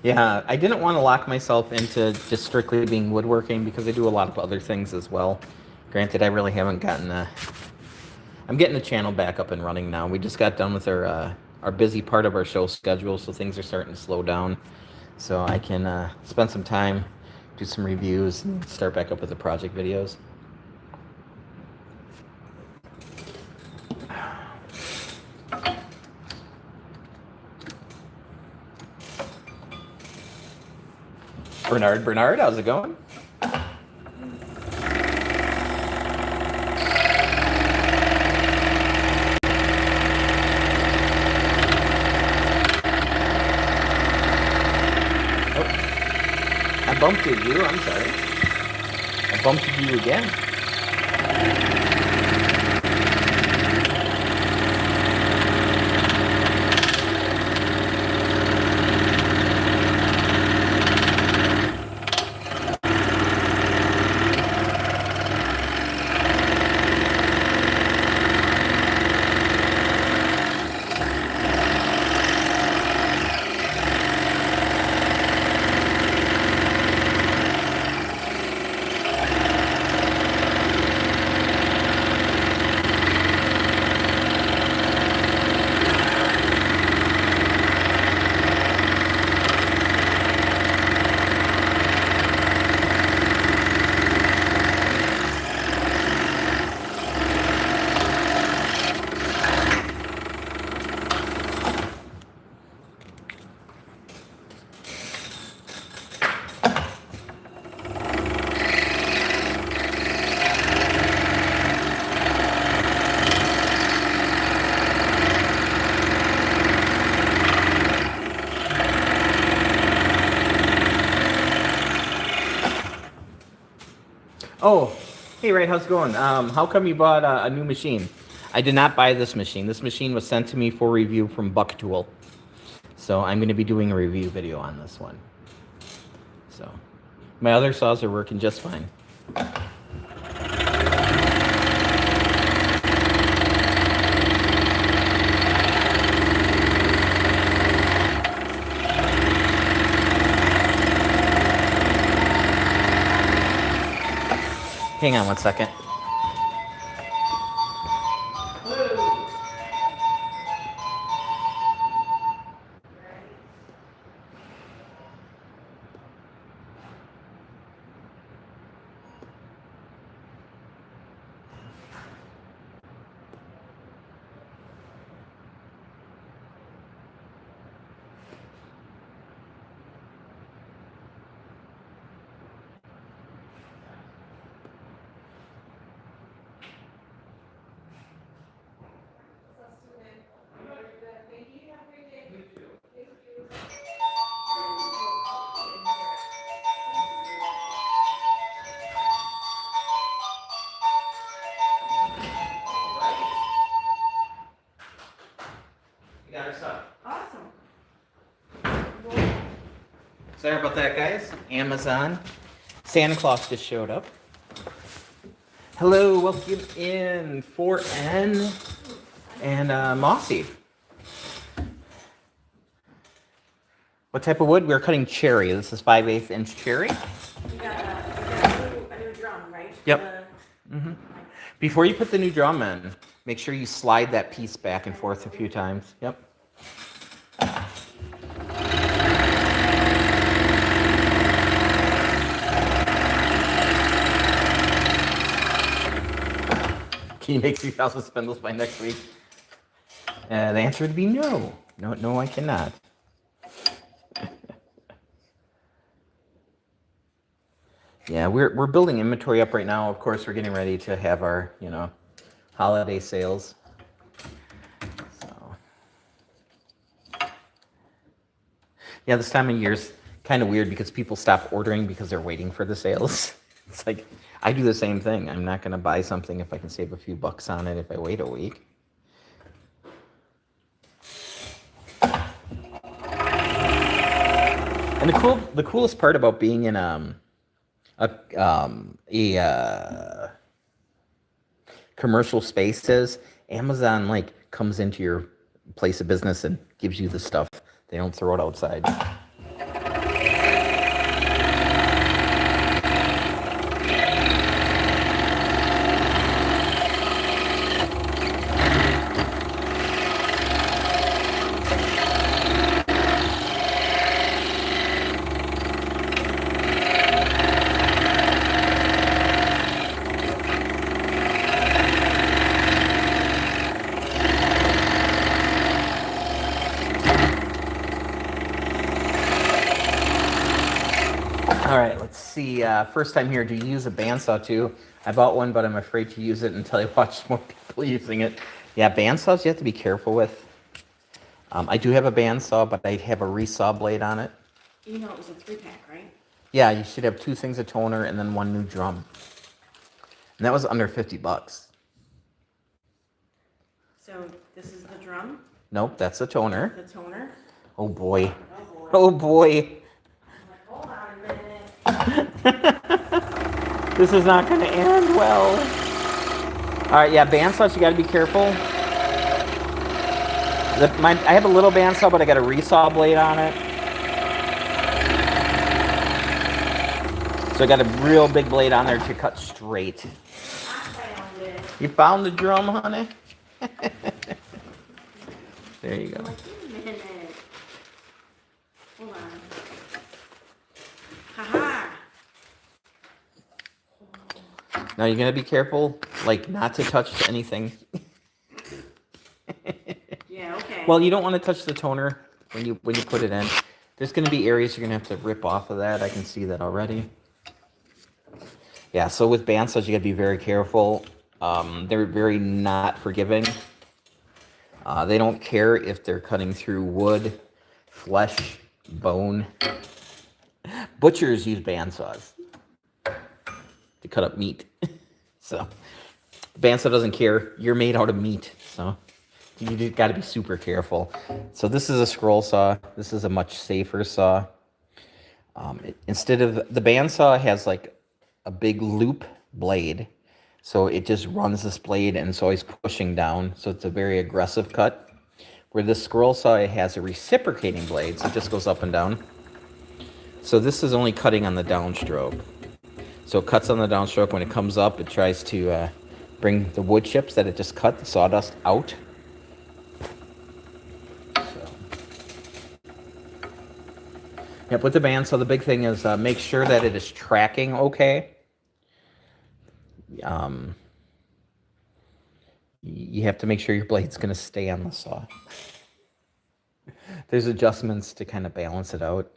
Yeah, I didn't want to lock myself into just strictly being woodworking because I do a lot of other things as well. Granted, I really haven't gotten I'm getting the channel back up and running now. We just got done with our busy part of our show schedule, so things are starting to slow down. So I can spend some time, do some reviews, and start back up with the project videos. Bernard, how's it going? I bumped into you, I'm sorry. I bumped into you again. Oh, hey, Ray, how's it going? How come you bought a new machine? I did not buy this machine. This machine was sent to me for review from Buck Tool. So I'm going to be doing a review video on this one. So my other saws are working just fine. Hang on one second. You got our stuff. Awesome. Sorry about that, guys. Amazon. Santa Claus just showed up. Hello, welcome in 4N and Mossy. What type of wood? We're cutting cherry. This is 5/8 inch cherry. You got a new drum, right? Yep. Before you put the new drum in, Make sure you slide that piece back and forth a few times. Yep. Can you make 3,000 spindles by next week? The answer would be no. No, I cannot. Yeah, we're building inventory up right now. Of course, we're getting ready to have our, holiday sales. So, yeah, this time of year's kind of weird because people stop ordering because they're waiting for the sales. It's like, I do the same thing. I'm not going to buy something if I can save a few bucks on it if I wait a week. And the coolest part about being in a commercial space is Amazon like comes into your place of business and gives you the stuff. They don't throw it outside. All right, let's see. First time here, do you use a bandsaw too? I bought one, but I'm afraid to use it until I watch more people using it. Yeah, bandsaws you have to be careful with. I do have a bandsaw, but I have a resaw blade on it. You know it was a 3-pack, right? Yeah, you should have 2 things of toner and then 1 new drum. And that was under 50 bucks. So this is the drum, Nope, that's the toner. the toner. Oh boy. Oh boy. Oh boy. Hold on a minute. This is not going to end well. All right, yeah, bandsaws, you got to be careful. I have a little bandsaw, but I got a resaw blade on it. So I got a real big blade on there to cut straight. I found it. You found the drum, honey? There you go. Like, wait a minute. Hold on. Haha. Now you're going to be careful, like not to touch anything. Yeah, okay. Well, you don't want to touch the toner when you put it in. There's going to be areas you're going to have to rip off of that. I can see that already. Yeah, so with bandsaws, you got to be very careful. They're very not forgiving. They don't care if they're cutting through wood, flesh, bone. Butchers use bandsaws to cut up meat. So the bandsaw doesn't care. You're made out of meat, so you just got to be super careful. So this is a scroll saw. This is a much safer saw. Instead of the bandsaw has like a big loop blade, so it just runs this blade and it's always pushing down. So it's a very aggressive cut. Where this scroll saw, it has a reciprocating blade, so it just goes up and down. So this is only cutting on the downstroke. So it cuts on the downstroke. When it comes up, it tries to bring the wood chips that it just cut, the sawdust, out. So. Yep, with the bandsaw, the big thing is make sure that it is tracking okay. You have to make sure your blade's going to stay on the saw. There's adjustments to kind of balance it out.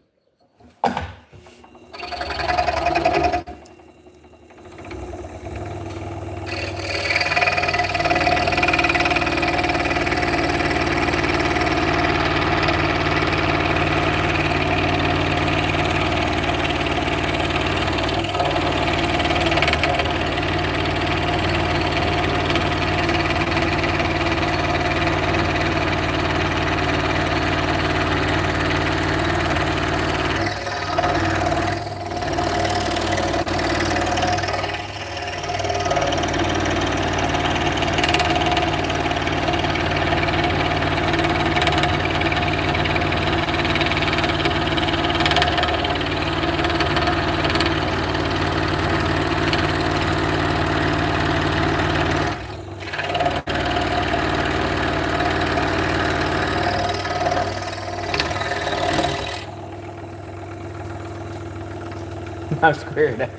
I'm squared.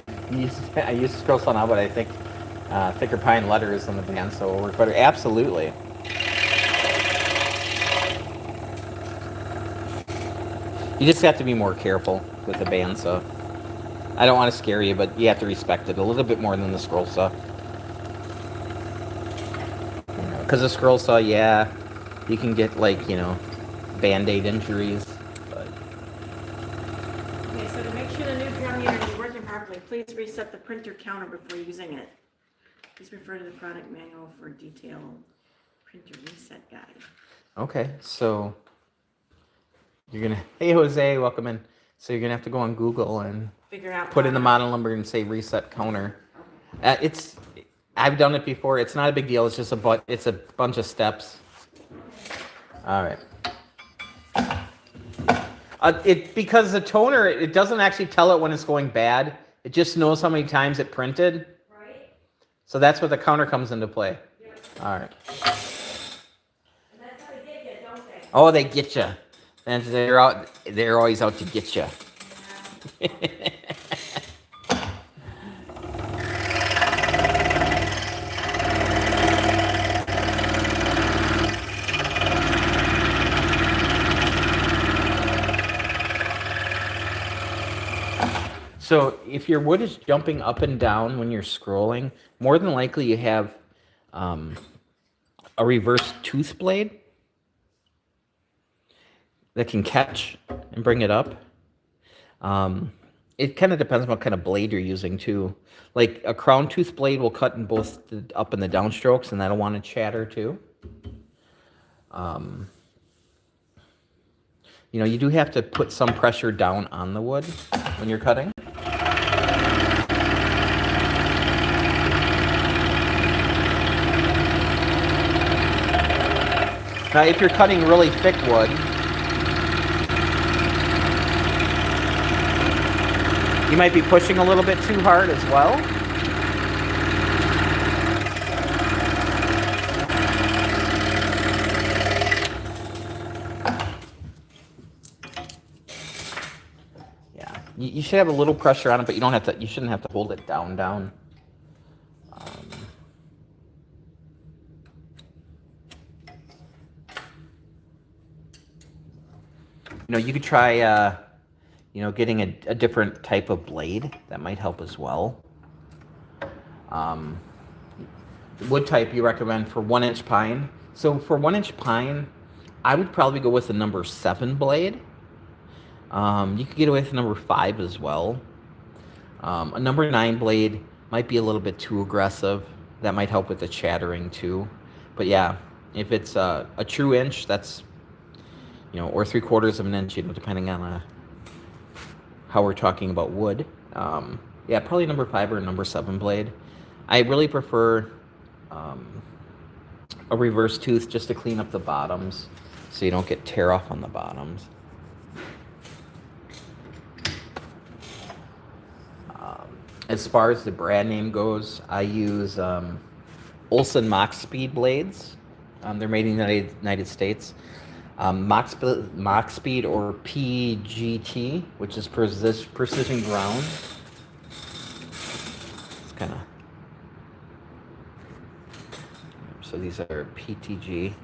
I used scroll saw now, but I think thicker pine letters on the bandsaw will work better. Absolutely. You just have to be more careful with the bandsaw. I don't want to scare you, but you have to respect it a little bit more than the scroll saw. Because the scroll saw, yeah, you can get like, Band-Aid injuries. But Okay, so to make sure the new drum unit is working properly, please reset the printer counter before using it. Please refer to the product manual for detailed printer reset guide. okay, so you're gonna, hey Jose, welcome in. So you're gonna have to go on Google and Figure out. put in the model number and say reset counter. I've done it before. It's not a big deal. It's just it's a bunch of steps. All right. Because the toner, it doesn't actually tell it when it's going bad. It just knows how many times it printed. Right. So that's what the counter comes into play. Yep. All right. And that's how they get you, don't they? Oh, they get you. And they're always out to get you. Yeah. So if your wood is jumping up and down when you're scrolling, more than likely you have a reverse tooth blade that can catch and bring it up. It kind of depends on what kind of blade you're using too. Like a crown tooth blade will cut in both the up and the down strokes, and that'll want to chatter too. You do have to put some pressure down on the wood when you're cutting. Now, if you're cutting really thick wood, you might be pushing a little bit too hard as well. Yeah, you should have a little pressure on it, but you shouldn't have to hold it down. You could try, getting a different type of blade. That might help as well. Wood type you recommend for 1-inch pine. So for 1-inch pine, I would probably go with the number 7 blade. You could get away with the number 5 as well. A number 9 blade might be a little bit too aggressive. That might help with the chattering too. But yeah, if it's a true inch, that's or 3/4 of an inch, depending on how we're talking about wood. Yeah, probably number 5 or number 7 blade. I really prefer a reverse tooth just to clean up the bottoms so you don't get tear off on the bottoms. As far as the brand name goes, I use Olson Mach Speed blades. They're made in the United States. Mach Speed or PGT, which is precision ground. It's kind of... So these are PTG.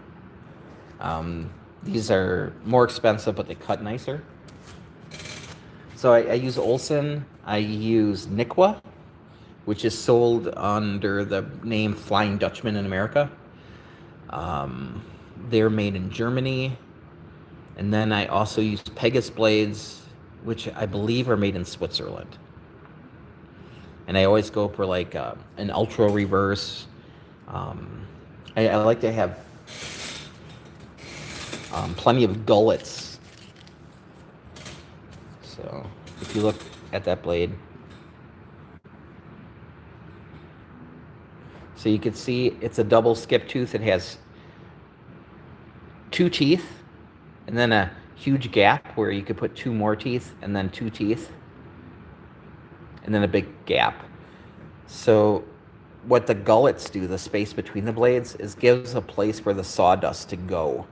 These are more expensive, but they cut nicer. So I use Olson. I use Nikwa, which is sold under the name Flying Dutchman in America. They're made in Germany. And then I also use Pegasus blades, which I believe are made in Switzerland. And I always go for like an ultra reverse. I like to have plenty of gullets. So if you look at that blade, so you can see it's a double skip tooth. It has 2 teeth and then a huge gap where you could put 2 more teeth and then 2 teeth and then a big gap. So what the gullets do, the space between the blades, is gives a place for the sawdust to go.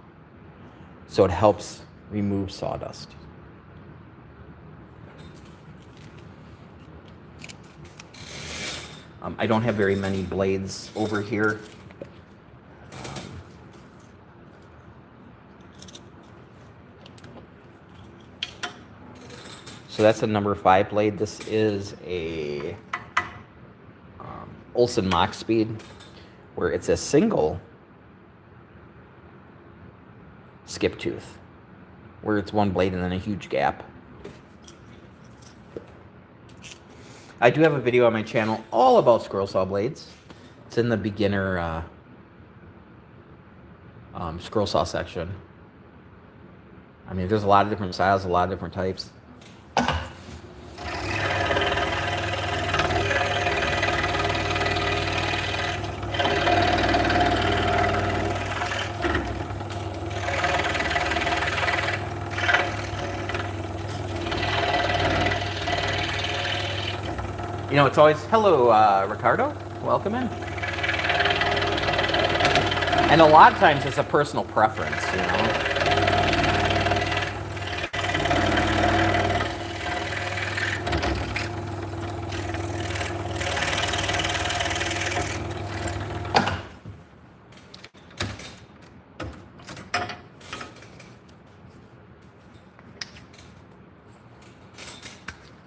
So it helps remove sawdust. I don't have very many blades over here. So that's a number 5 blade. This is a Olsen Mach Speed, where it's a single skip tooth, where it's one blade and then a huge gap. I do have a video on my channel all about scroll saw blades. It's in the beginner scroll saw section. I mean, there's a lot of different styles, a lot of different types. You know, it's always, hello, Ricardo, welcome in. And a lot of times it's a personal preference, you know.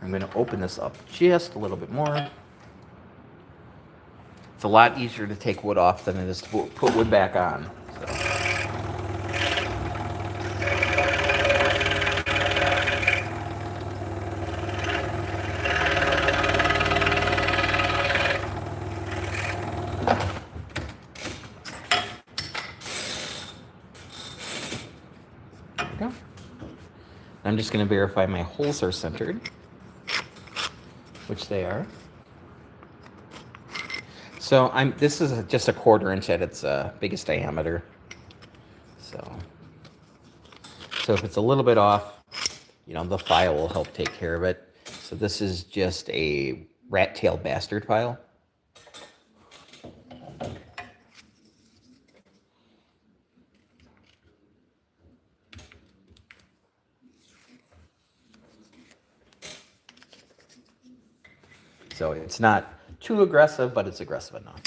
I'm going to open this up just a little bit more. It's a lot easier to take wood off than it is to put wood back on. So. There we go. I'm just going to verify my holes are centered, which they are. So this is just a 1/4 inch at its biggest diameter. So if it's a little bit off, you know, the file will help take care of it. So this is just a rat-tailed bastard file. So it's not too aggressive, but it's aggressive enough.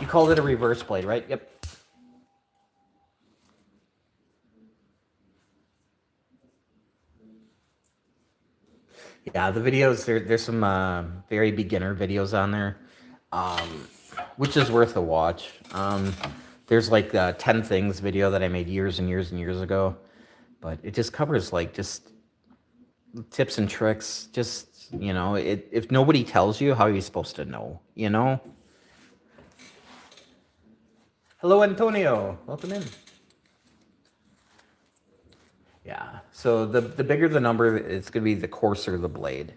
Called it a reverse blade, right? Yep. Yeah, the videos, there's some very beginner videos on there, which is worth a watch. There's like 10 things video that I made years and years and years ago, but it just covers like just tips and tricks. Just, you know, if nobody tells you, how are you supposed to know, you know? Hello, Antonio. Welcome in. Yeah, so the bigger the number, it's going to be the coarser the blade.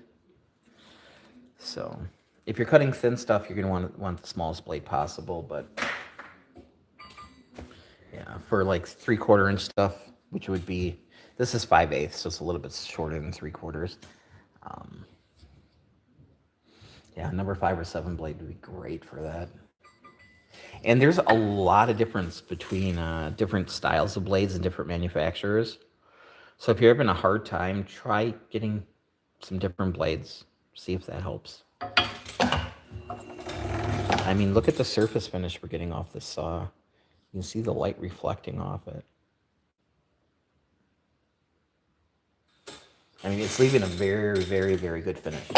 So if you're cutting thin stuff, you're going to want the smallest blade possible. But yeah, for like 3/4 inch stuff, which would be, this is 5/8, so it's a little bit shorter than 3/4. Yeah, number 5 or 7 blade would be great for that. And there's a lot of difference between different styles of blades and different manufacturers. So if you're having a hard time, try getting some different blades. See if that helps. I mean, look at the surface finish we're getting off this saw. You can see the light reflecting off it. I mean, it's leaving a very, very, very good finish.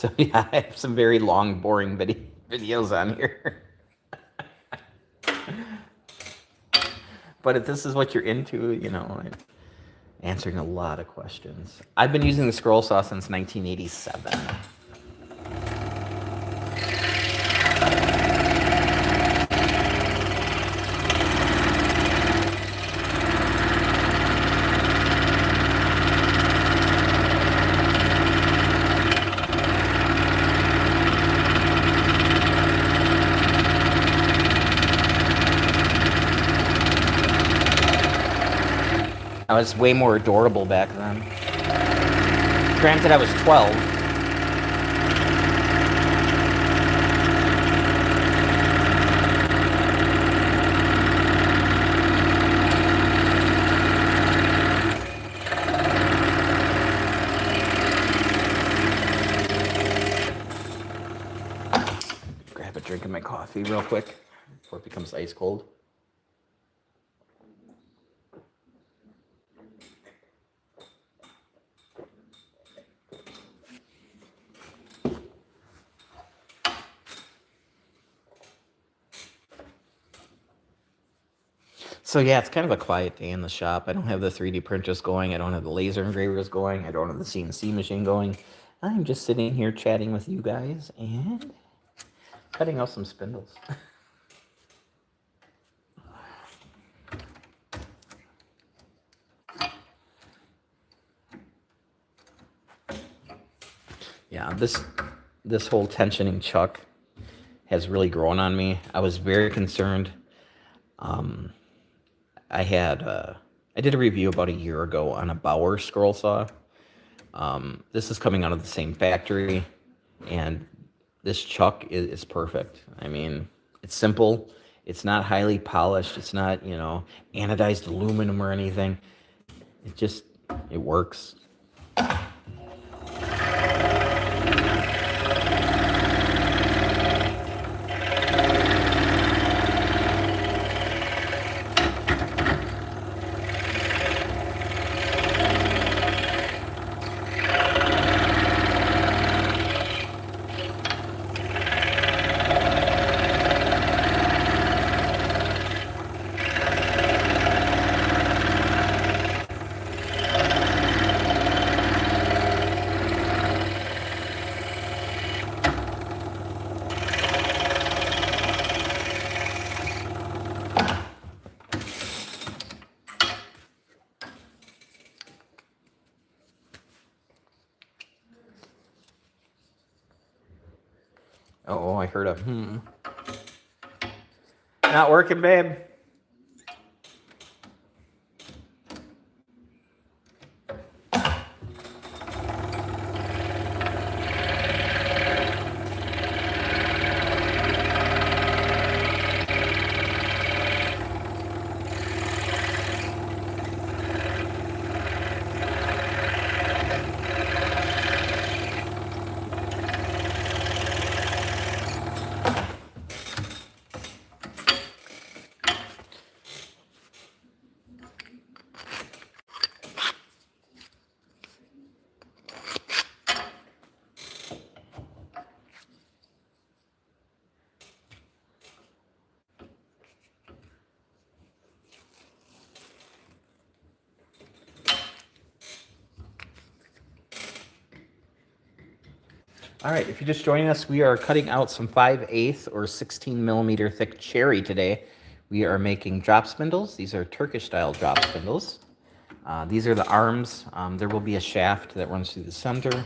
So yeah, I have some very long, boring videos on here. But if this is what you're into, you know, I'm answering a lot of questions. I've been using the scroll saw since 1987. I was way more adorable back then. Granted, I was 12. Grab a drink of my coffee real quick before it becomes ice cold. So yeah, it's kind of a quiet day in the shop. I don't have the 3D printers going. I don't have the laser engravers going. I don't have the CNC machine going. I'm just sitting here chatting with you guys and cutting out some spindles. Yeah, this whole tensioning chuck has really grown on me. I was very concerned. I did a review about a year ago on a Bauer scroll saw. This is coming out of the same factory, and this chuck is perfect. I mean, it's simple. It's not highly polished. It's not, you know, anodized aluminum or anything. It works. Oh, I heard a Not working, babe. All right, if you're just joining us, we are cutting out some 5/8 or 16 millimeter thick cherry today. We are making drop spindles. These are Turkish style drop spindles. These are the arms. There will be a shaft that runs through the center.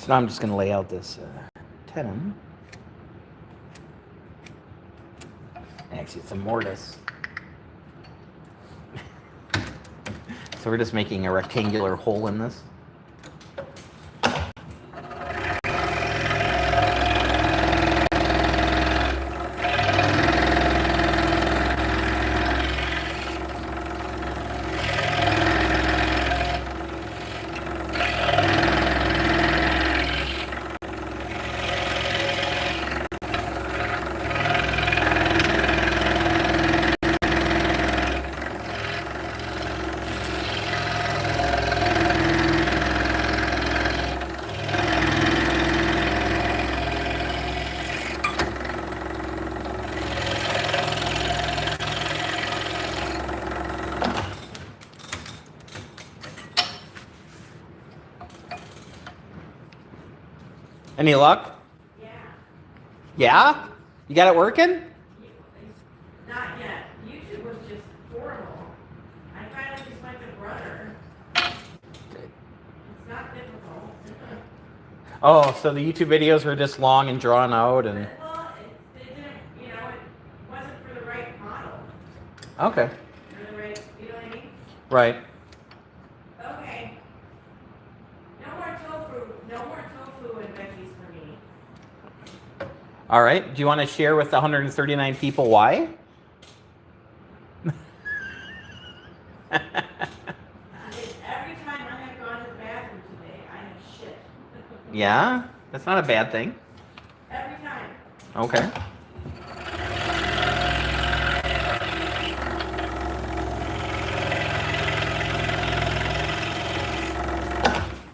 So now I'm just going to lay out this tenon. Actually, it's a mortise. So we're just making a rectangular hole in this. Any luck? Yeah. Yeah? You got it working? Not yet. YouTube was just horrible. I finally just went to Brother. It's not difficult. Oh, so the YouTube videos were just long and drawn out and... Well, it didn't, it wasn't for the right model. Okay. For the right, you know what I mean? Right. Okay. No more tofu and veggies for me. All right. Do you want to share with the 139 people why? Every time I have gone to the bathroom today, I have shit. Yeah? That's not a bad thing. Every time. Okay.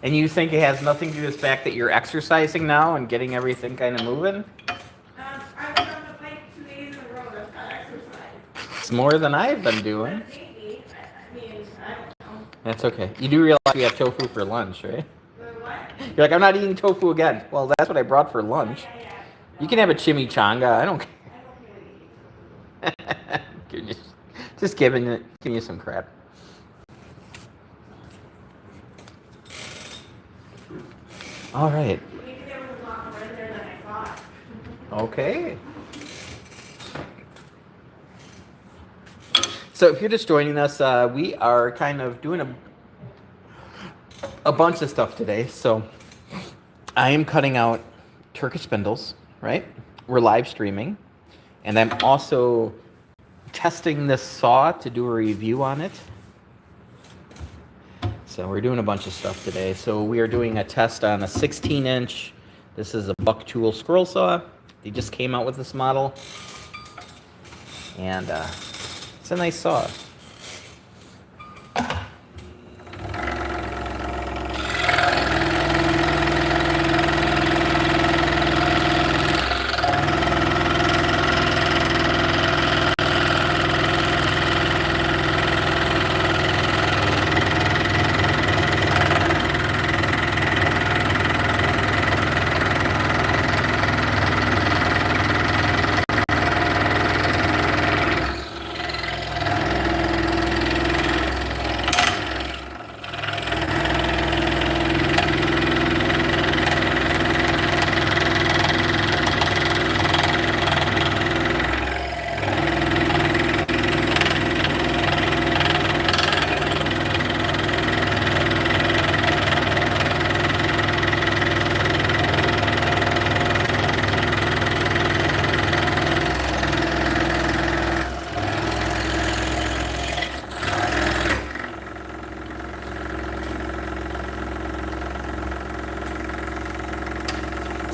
And you think it has nothing to do with the fact that you're exercising now and getting everything kind of moving? I was on the bike 2 days in a row. That's not exercise. It's more than I've been doing. Maybe. I mean, I don't know. That's okay. You do realize we have tofu for lunch, right? The what? You're like, I'm not eating tofu again. Well, that's what I brought for lunch. Yeah. You can have a chimichanga. I don't care. I don't really eat tofu. Just giving you some crap. All right. Maybe there was a lot more in there than I thought. Okay. So if you're just joining us, we are kind of doing a bunch of stuff today. So I am cutting out Turkish spindles, right? We're live streaming. And I'm also testing this saw to do a review on it. So we're doing a bunch of stuff today. So we are doing a test on a 16-inch. This is a buck tool scroll saw. They just came out with this model. And it's a nice saw.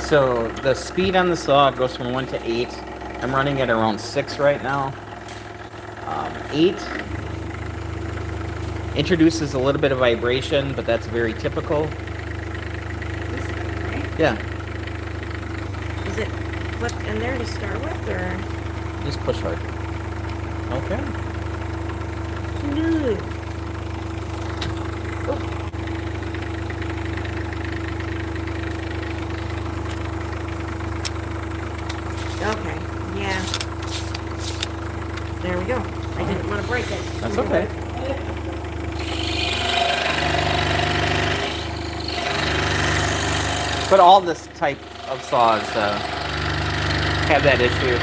So the speed on the saw goes from 1 to 8. I'm running at around 6 right now. 8 introduces a little bit of vibration, but that's very typical. This thing, right? Yeah, Is it clipped in there to start with, or? just push hard. Okay. No. Okay, yeah. There we go. I didn't want to break it. That's okay. But all this type of saws have that issue.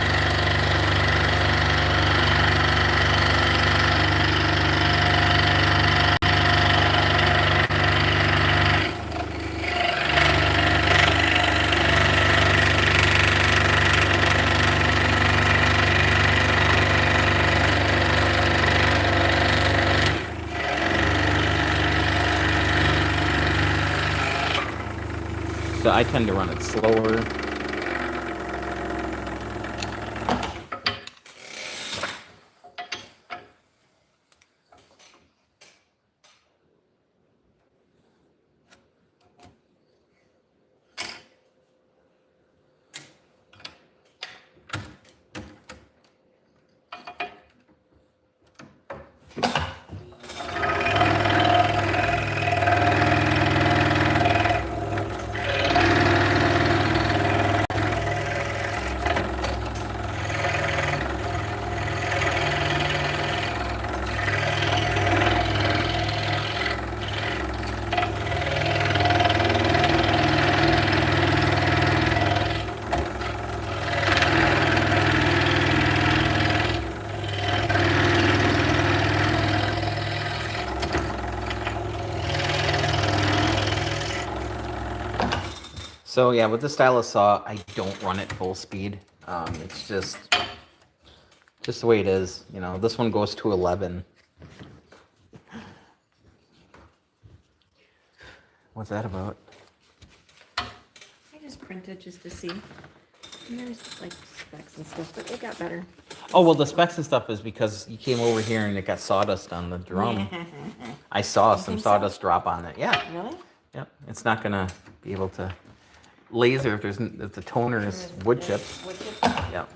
So I tend to run it slower. So yeah, with the stylus saw, I don't run it full speed. It's just the way it is. You know, this one goes to 11. What's that about? I just printed just to see. And there's like specs and stuff, but it got better. Oh, well, the specs and stuff is because you came over here and it got sawdust on the drum. I saw some sawdust drop on it. Yeah. Really? Yep. It's not gonna be able to laser if the toner is wood chips. Wood chips? Yep.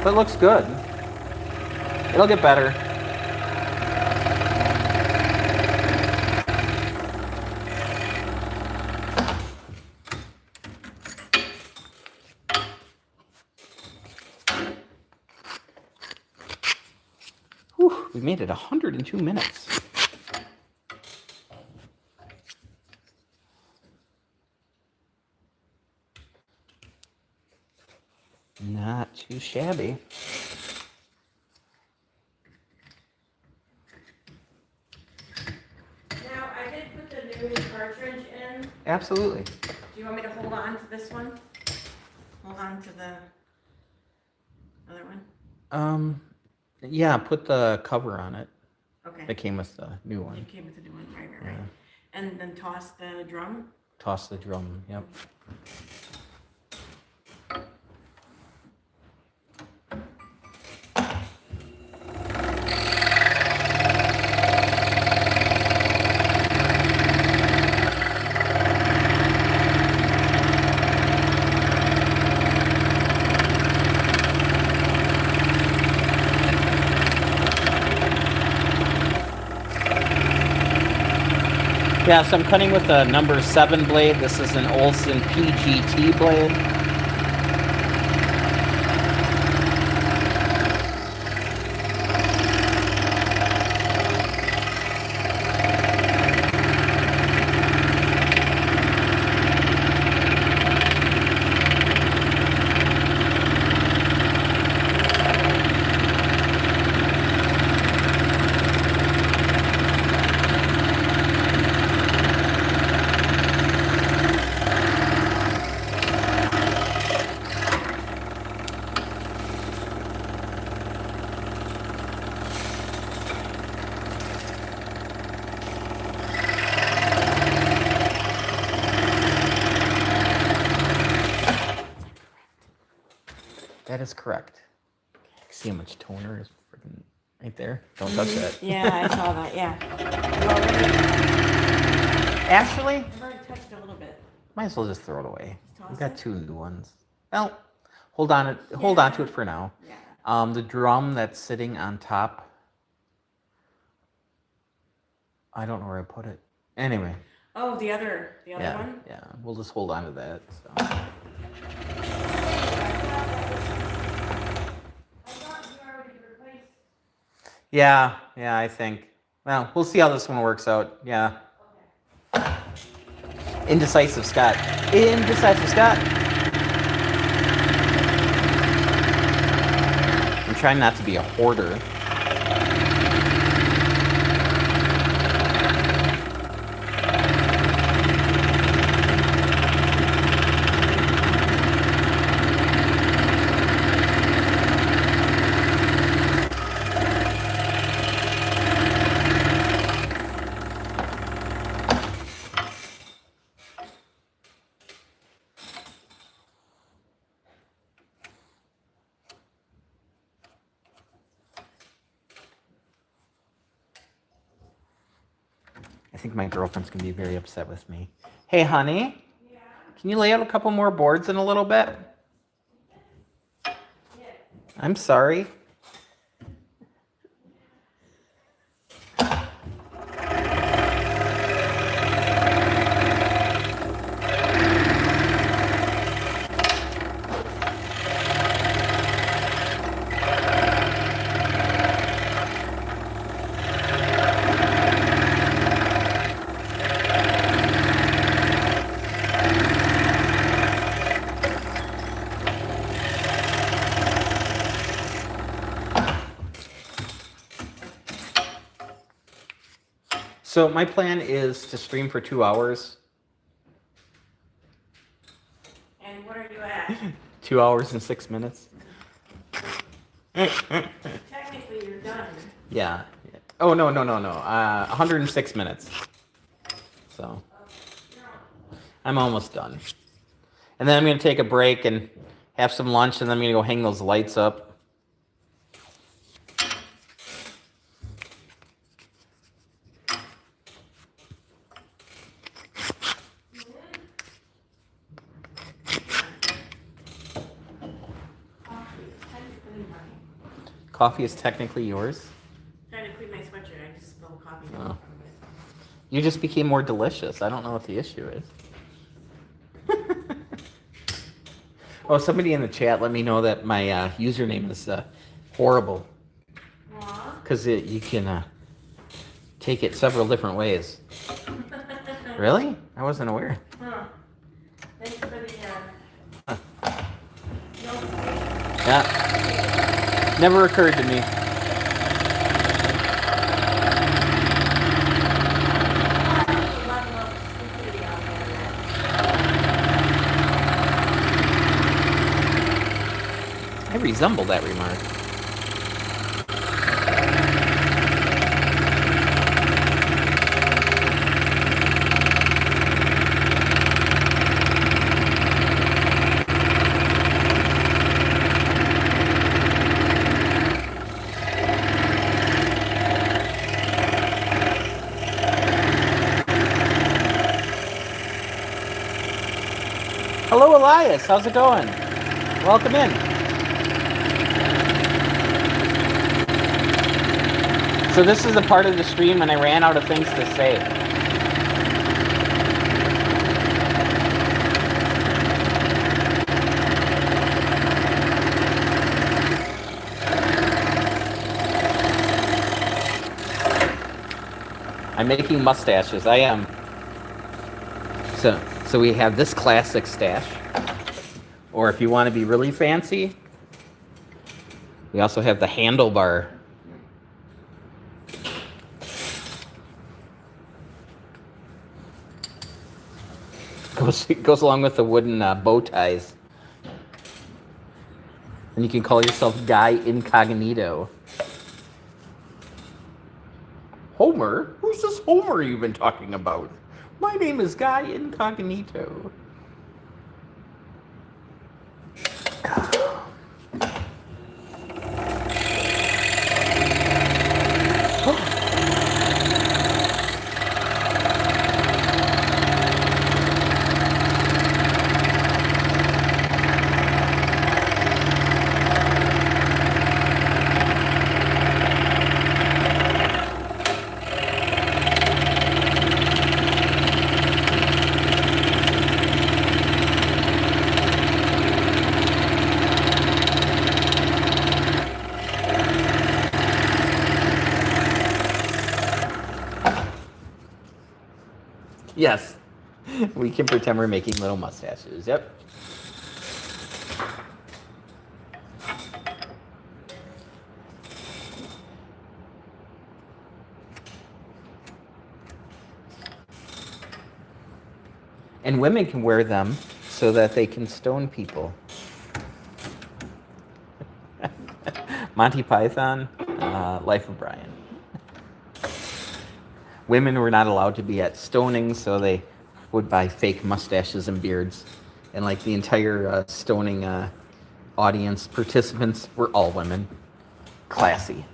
But it looks good. It'll get better. Whew, we made it 102 minutes. Not too shabby. Now, I did put the new cartridge in. Absolutely. Do you want me to hold on to this one? Hold on to the other one? Yeah, put the cover on it. Okay. That came with the new It one. came with the new one, right. Yeah. And then toss the drum? Toss the drum, yep. Yeah, so I'm cutting with a number 7 blade. This is an Olson PGT blade. That is correct. See how much toner is freaking right there? Don't touch that. Yeah, I saw that, yeah. Actually, I've already touched it a little bit. might as well just throw it away. Toss We got it? 2 new ones. Well, hold on to it for now. Yeah. The drum that's sitting on top, I don't know where I put it. Anyway, Oh, the other yeah, one? yeah, we'll just hold on to that. So. Yeah, I think. Well, we'll see how this one works out. Yeah. Indecisive Scott. Indecisive Scott. I'm trying not to be a hoarder. I think my girlfriend's gonna be very upset with me. Hey, honey. Yeah. Can you lay out a couple more boards in a little bit? Yeah. I'm sorry. So my plan is to stream for 2 hours. And what are you at? 2 hours and 6 minutes. Technically, you're done. Yeah. Oh, no. 106 minutes. So I'm almost done. And then I'm going to take a break and have some lunch, and then I'm going to go hang those lights up. Coffee is technically yours? Trying to clean my sweatshirt. I just spilled coffee. Oh. You just became more delicious. I don't know what the issue is. Oh, somebody in the chat let me know that my username is horrible. Because you can take it several different ways. Really? I wasn't aware. Huh. Thanks for the Yeah. Never occurred to me. I resemble that remark. Hello, Elias. How's it going? Welcome in. So this is the part of the stream when I ran out of things to say. I'm making mustaches. I am. So we have this classic stash. Or if you want to be really fancy, we also have the handlebar. Goes along with the wooden bow ties. And you can call yourself Guy Incognito. Homer? Who's this Homer you've been talking about? My name is Guy Incognito. Yes. We can pretend we're making little mustaches. Yep. And women can wear them so that they can stone people. Monty Python, Life of Brian. Women were not allowed to be at stoning, so they would buy fake mustaches and beards. And like the entire stoning audience participants were all women. Classy.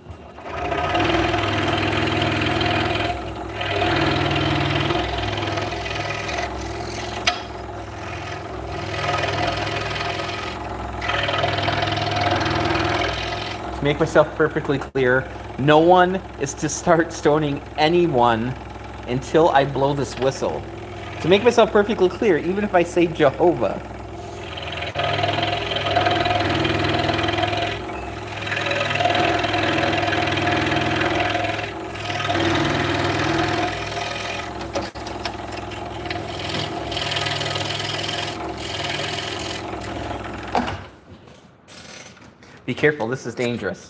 To make myself perfectly clear, no one is to start stoning anyone until I blow this whistle. To make myself perfectly clear, even if I say Jehovah. Be careful, this is dangerous.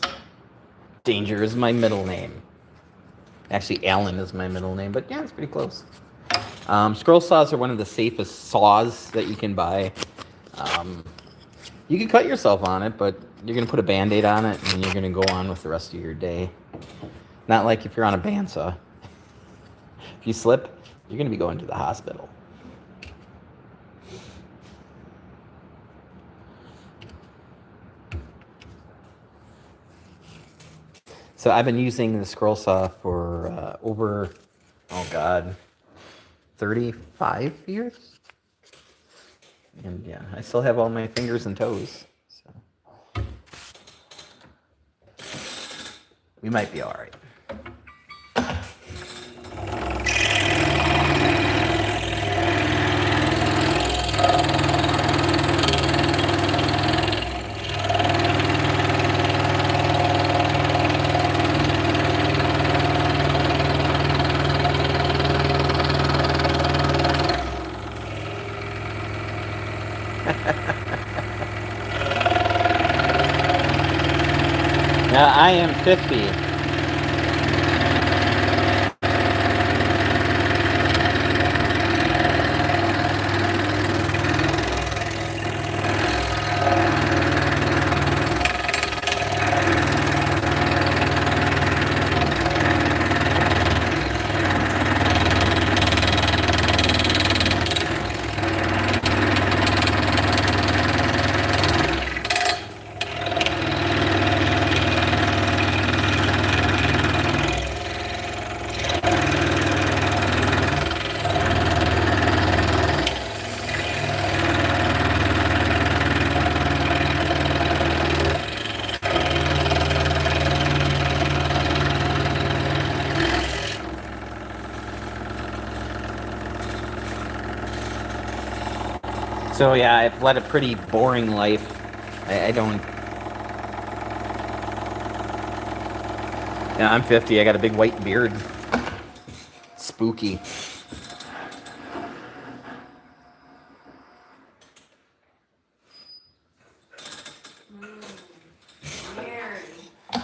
Danger is my middle name. Actually, Alan is my middle name, but yeah, it's pretty close. Scroll saws are one of the safest saws that you can buy. You can cut yourself on it, but you're going to put a Band-Aid on it, and you're going to go on with the rest of your day. Not like if you're on a bandsaw. If you slip, you're going to be going to the hospital. So I've been using the scroll saw for over, 35 years. And yeah, I still have all my fingers and toes. So we might be all right. Now I am 50. So yeah, I've led a pretty boring life. I don't. Yeah, I'm 50. I got a big white beard. Spooky.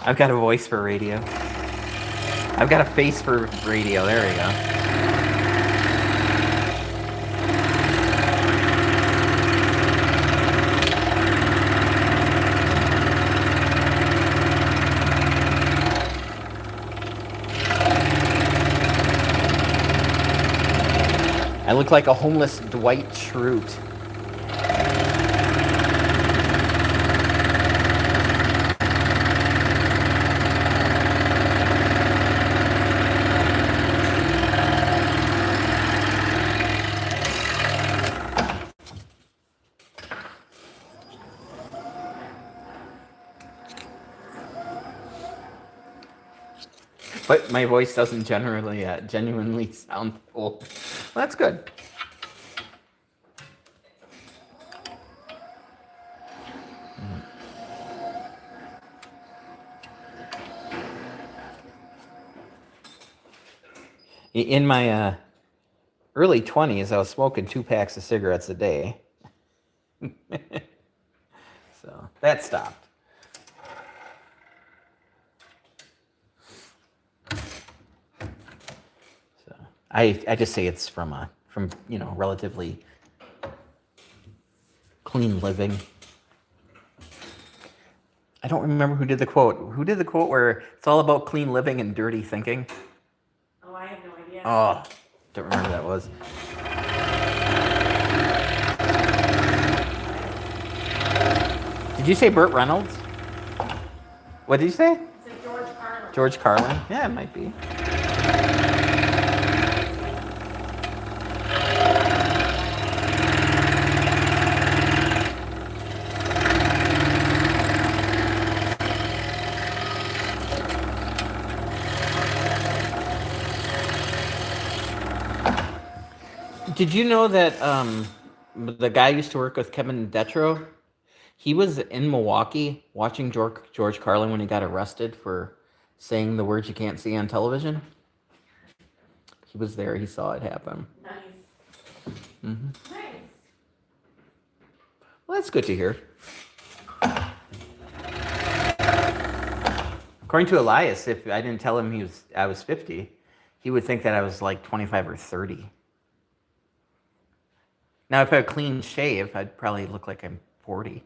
I've got a voice for radio. I've got a face for radio. There we go. I look like a homeless Dwight Schrute. But my voice doesn't genuinely sound full. Well, that's good. In my early 20s, I was smoking 2 packs of cigarettes a day. So that stopped. So I just say it's from relatively clean living. I don't remember who did the quote. Who did the quote where it's all about clean living and dirty thinking? Oh, I have no idea. Oh, don't remember who that was. Did you say Burt Reynolds? What did you say? It's like George Carlin. George Carlin? Yeah, it might be. Did you know that the guy used to work with Kevin Detro? He was in Milwaukee watching George Carlin when he got arrested for saying the words you can't see on television. He was there. He saw it happen. Nice. Mm-hmm. Nice. Well, that's good to hear. According to Elias, if I didn't tell him I was 50, he would think that I was like 25 or 30. Now, if I had a clean shave, I'd probably look like I'm 40.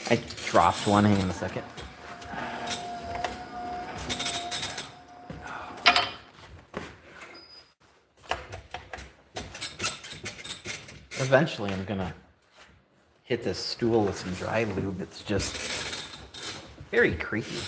I dropped one. Hang on a second. Eventually, I'm gonna hit this stool with some dry lube. It's just very creaky.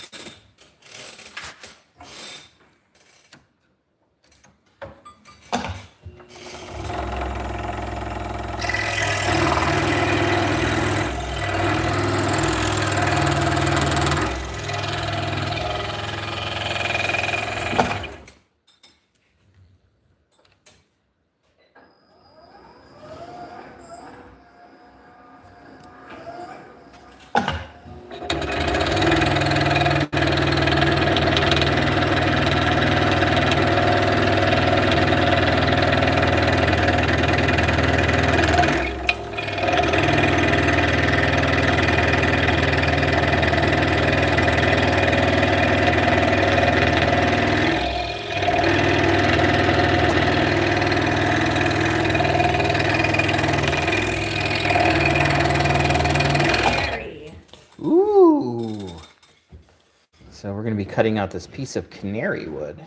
So we're going to be cutting out this piece of canary wood.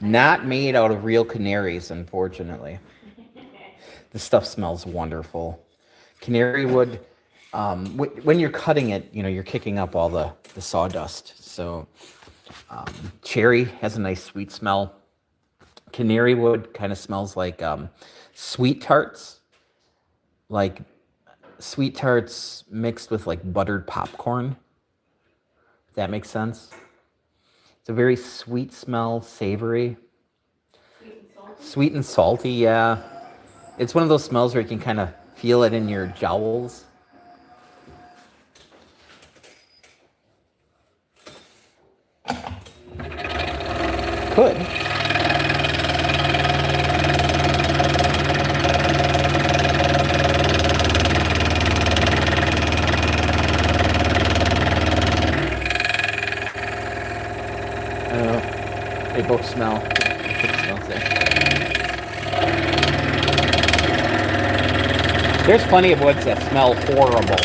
Not made out of real canaries, unfortunately. This stuff smells wonderful. Canary wood, when you're cutting it, you're kicking up all the sawdust. So cherry has a nice sweet smell. Canary wood kind of smells like sweet tarts. Like sweet tarts mixed with like buttered popcorn. If that makes sense. It's a very sweet smell, savory. Sweet and salty? Sweet and salty, yeah. It's one of those smells where you can kind of feel it in your jowls. Could. They both smell. There's plenty of woods that smell horrible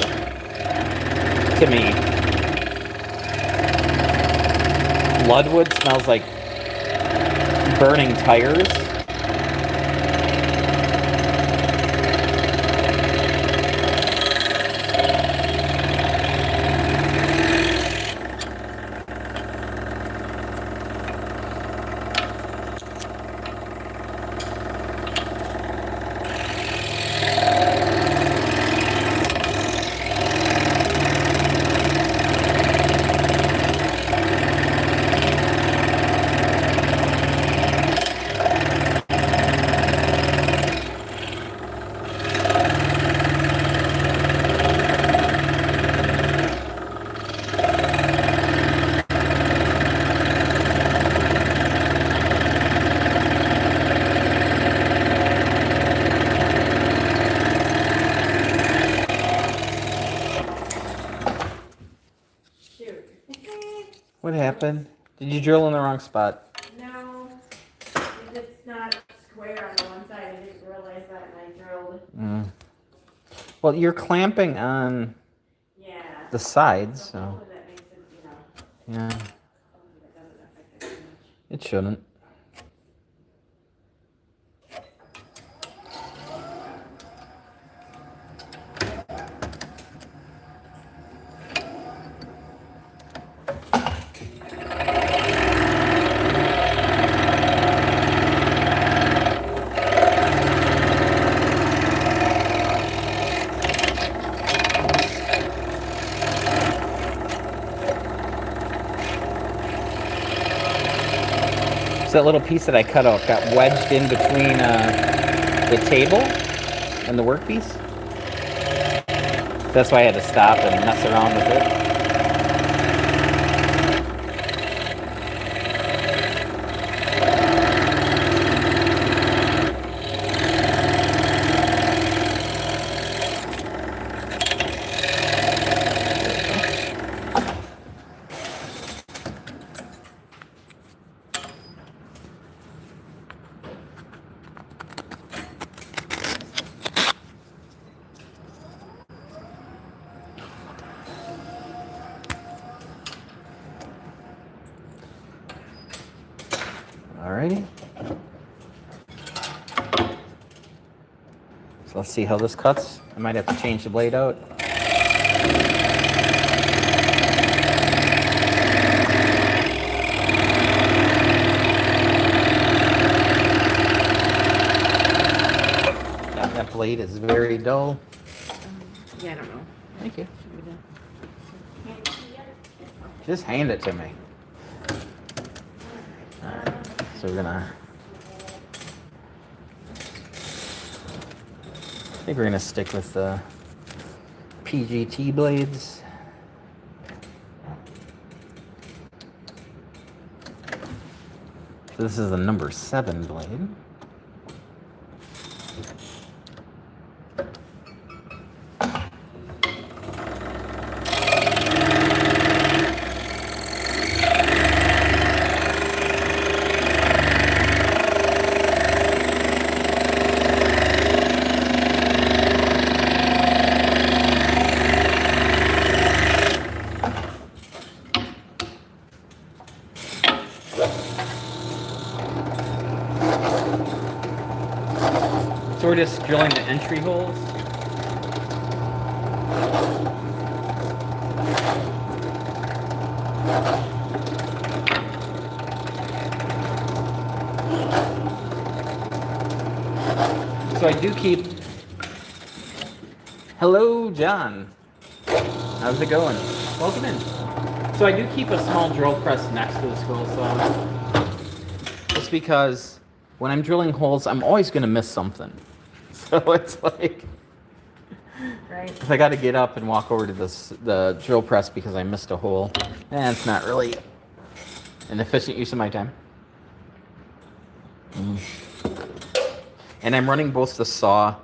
to me. Bloodwood smells like burning tires. What happened? Did you drill in the wrong spot? No, it's not square on the one side. I didn't realize that when I drilled. Mm. Well, you're clamping on Yeah. the sides, so Hopefully that makes it, you know, yeah, hopefully that doesn't affect it too much. it shouldn't. That little piece that I cut out got wedged in between the table and the workpiece. That's why I had to stop and mess around with it. Alrighty. So let's see how this cuts. I might have to change the blade out. That blade is very dull. Yeah, I don't know. Thank you. Should we do- Just hand it to me. Alright, so we're gonna... I think we're gonna stick with the PGT blades. So this is the number 7 blade. So we're just drilling the entry holes. So I do keep... Hello, John. How's it going? Welcome in. So I do keep a small drill press next to the scroll saw. Just because when I'm drilling holes, I'm always going to miss something. So it's like, Right. if I got to get up and walk over to the drill press because I missed a hole, it's not really an efficient use of my time. And I'm running both the saw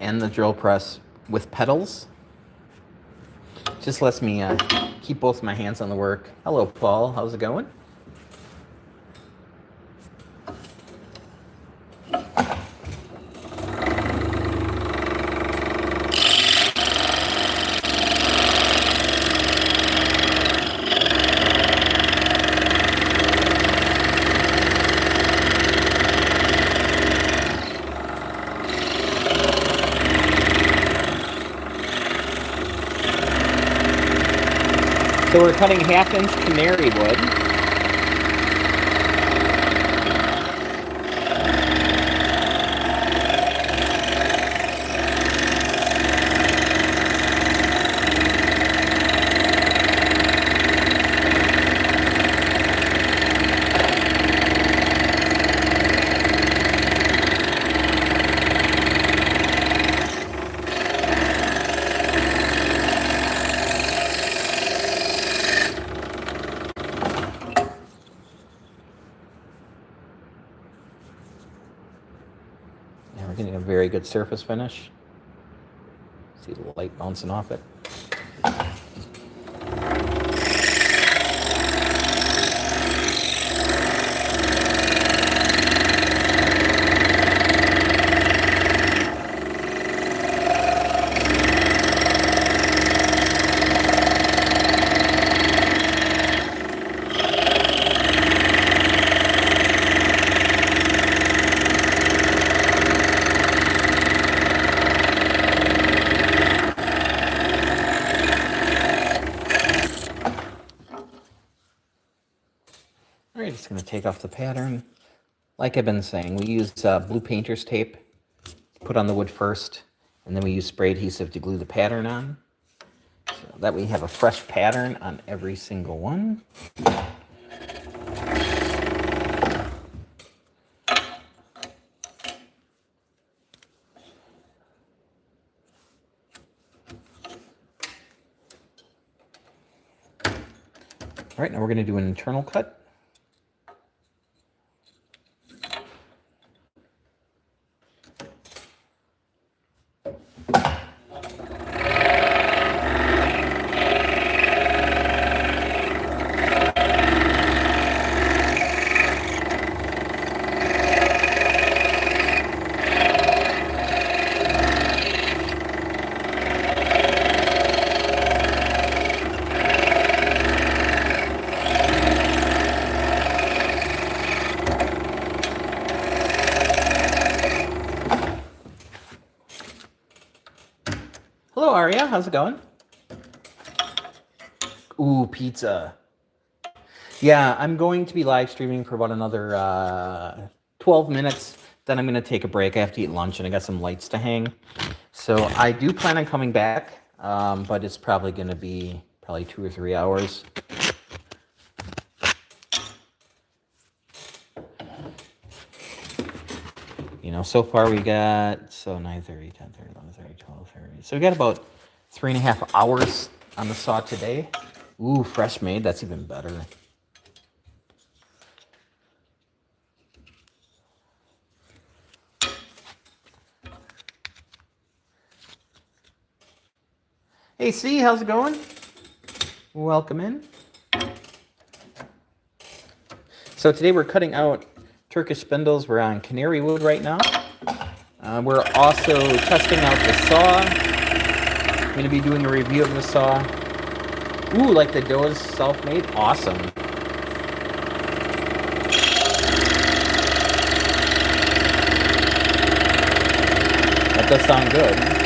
and the drill press with pedals. Just lets me keep both my hands on the work. Hello, Paul. How's it going? So we're cutting 1/2-inch canary wood. We're getting a very good surface finish. See the light bouncing off it. just going to take off the pattern. Like I've been saying, we use blue painter's tape, put on the wood first, and then we use spray adhesive to glue the pattern on. So that way we have a fresh pattern on every single one. All right, now we're going to do an internal cut. Hello, Aria. How's it going? Ooh, pizza. Yeah, I'm going to be live streaming for about another 12 minutes. Then I'm going to take a break. I have to eat lunch, and I got some lights to hang. So I do plan on coming back, but it's probably going to be 2 or 3 hours. You know, so far we got, 9:30, 10:30, 11:30, 12:30. So we got about 3.5 hours on the saw today. Ooh, fresh made, that's even better. Hey, C, how's it going? Welcome in. So today we're cutting out Turkish spindles. We're on canary wood right now. We're also testing out the saw. I'm going to be doing a review of the saw. Ooh, like the dough is self-made? Awesome. That does sound good.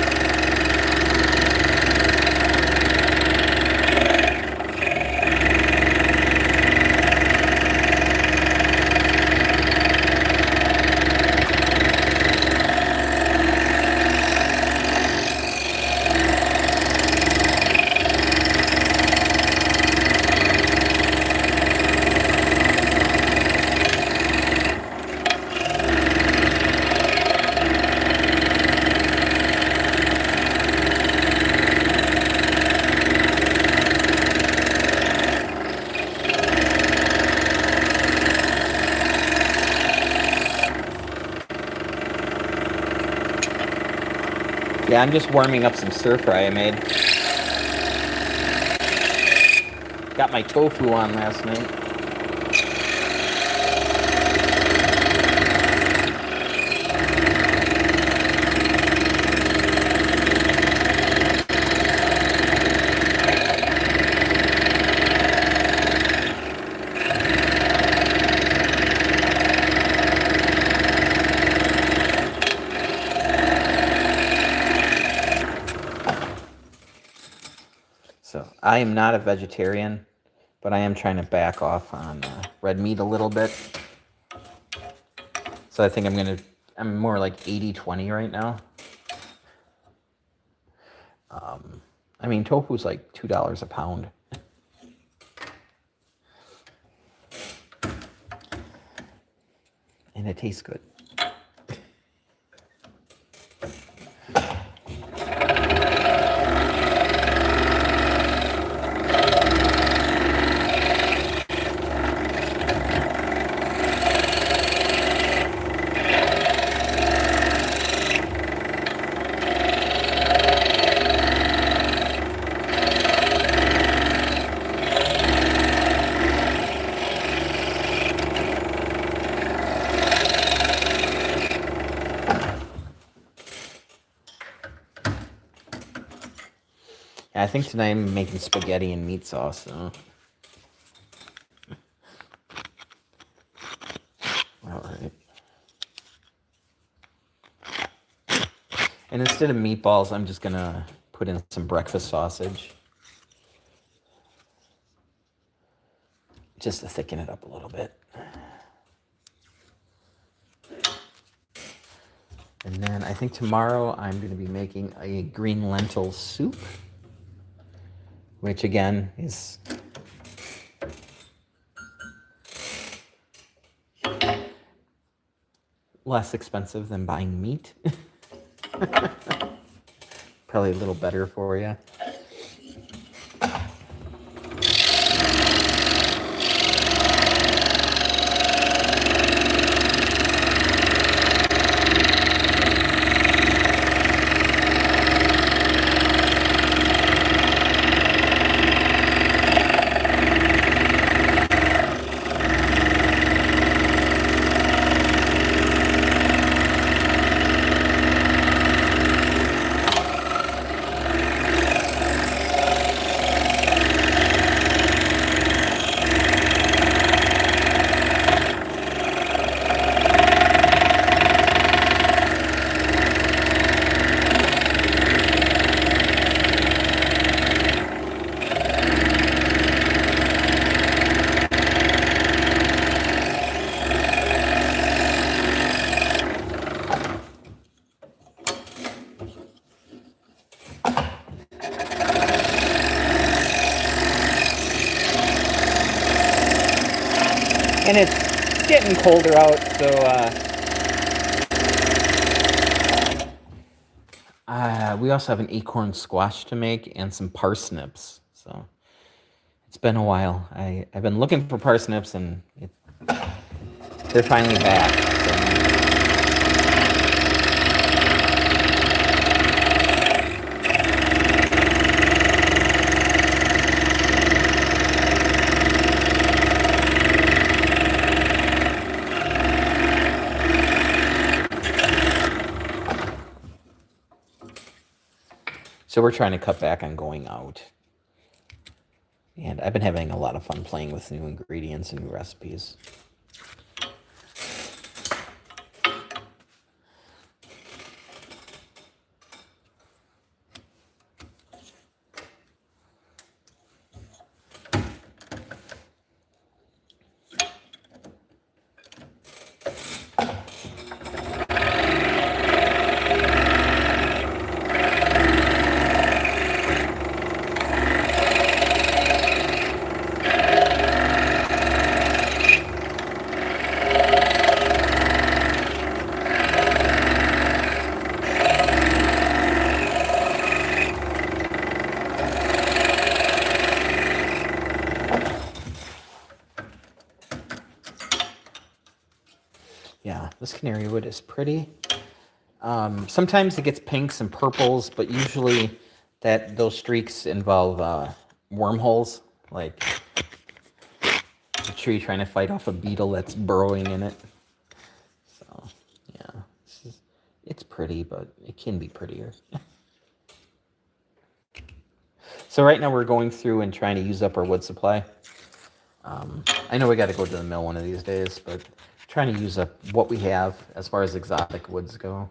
Yeah, I'm just warming up some stir fry I made. Got my tofu on last night. So I am not a vegetarian, but I am trying to back off on red meat a little bit. So I think I'm more like 80-20 right now. I mean, tofu's like $2 a pound. And it tastes good. Yeah, I think tonight I'm making spaghetti and meat sauce, so. All right. And instead of meatballs, I'm just gonna put in some breakfast sausage. just to thicken it up a little bit. And then I think tomorrow I'm going to be making a green lentil soup, which again is less expensive than buying meat. Probably a little better for you. And it's getting colder out, so we also have an acorn squash to make and some parsnips. So it's been a while. I've been looking for parsnips, and they're finally back. So. So we're trying to cut back on going out. And I've been having a lot of fun playing with new ingredients and new recipes. Yeah, this canary wood is pretty. Sometimes it gets pinks and purples, but usually those streaks involve wormholes, like a tree trying to fight off a beetle that's burrowing in it. So, yeah, it's pretty, but it can be prettier. So right now we're going through and trying to use up our wood supply. I know we got to go to the mill one of these days, but trying to use up what we have as far as exotic woods go.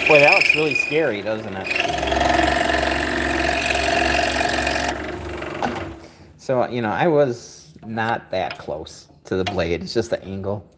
Boy, that looks really scary, doesn't it? So, I was not that close to the blade. It's just the angle.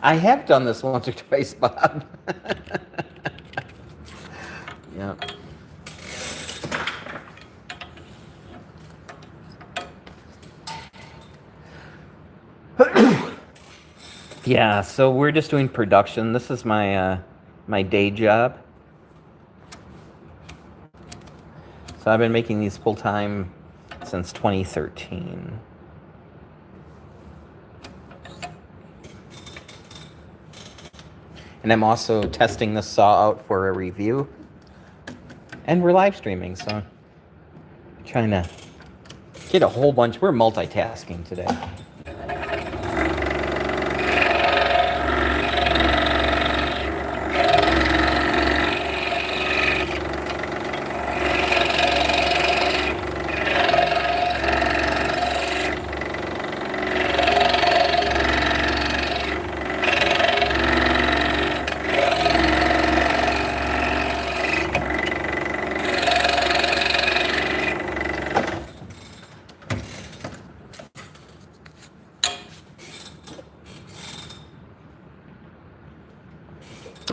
I have done this once or twice, Bob. Yeah. Yeah, so we're just doing production. This is my my day job. So I've been making these full time since 2013. And I'm also testing the saw out for a review. And we're live streaming, so I'm trying to get a whole bunch. We're multitasking today.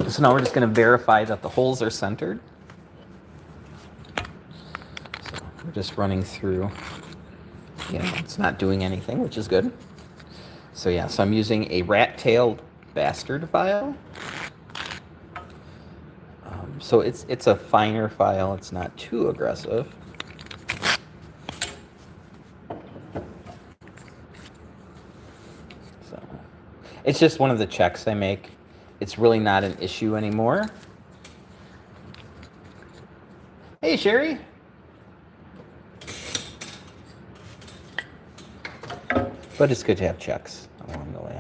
So now we're just going to verify that the holes are centered. So we're just running through. You know, it's not doing anything, which is good. So yeah, so I'm using a rat-tailed bastard file. So it's a finer file. It's not too aggressive. So it's just one of the checks I make. It's really not an issue anymore. Hey, Sherry. But it's good to have checks along the way.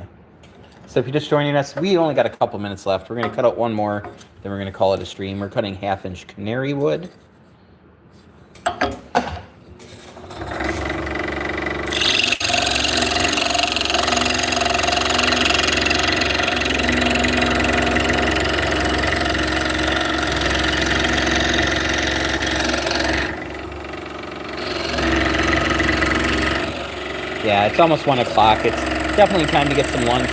So if you're just joining us, we only got a couple minutes left. We're going to cut out one more, then we're going to call it a stream. We're cutting 1/2-inch canary wood. Yeah, it's almost 1 o'clock. It's definitely time to get some lunch.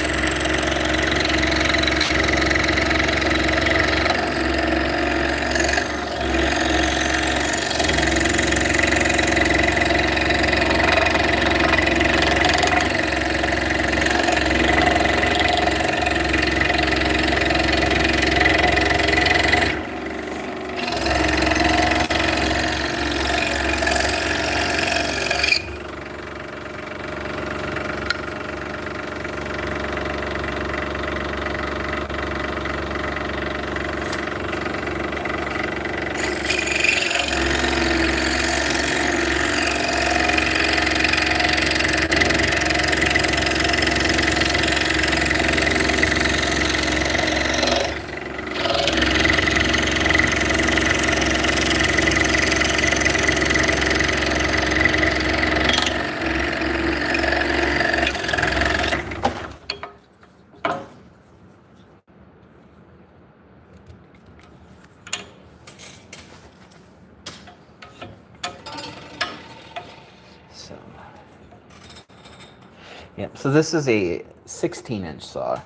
Yep, so this is a 16-inch saw.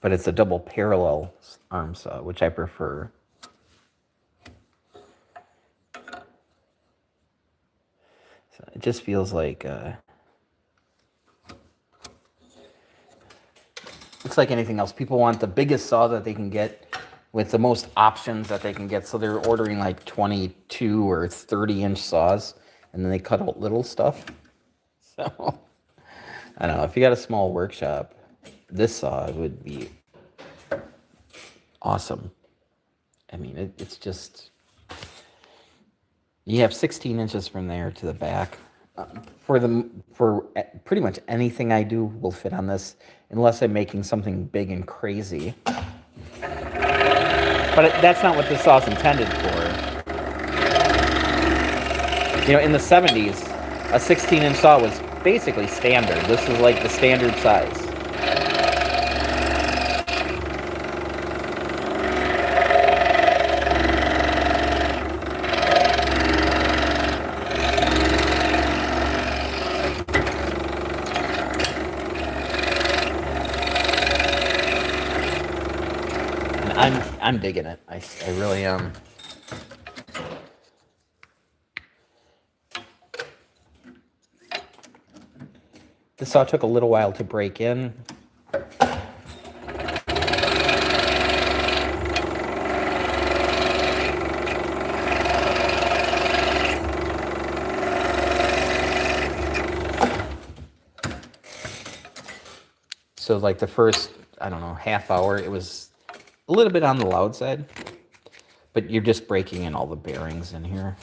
But it's a double parallel arm saw, which I prefer. So it just feels like, looks like anything else. People want the biggest saw that they can get with the most options that they can get. So they're ordering like 22 or 30-inch saws, and then they cut out little stuff. So, I don't know. If you got a small workshop, this saw would be awesome. I mean, it's just, you have 16 inches from there to the back. For pretty much anything I do will fit on this, unless I'm making something big and crazy. But that's not what this saw is intended for. You know, in the 70s, a 16-inch saw was basically standard. This is like the standard size. I'm digging it. I really am. The saw took a little while to break in. So like the first, I don't know, half hour, it was a little bit on the loud side, but you're just breaking in all the bearings in here.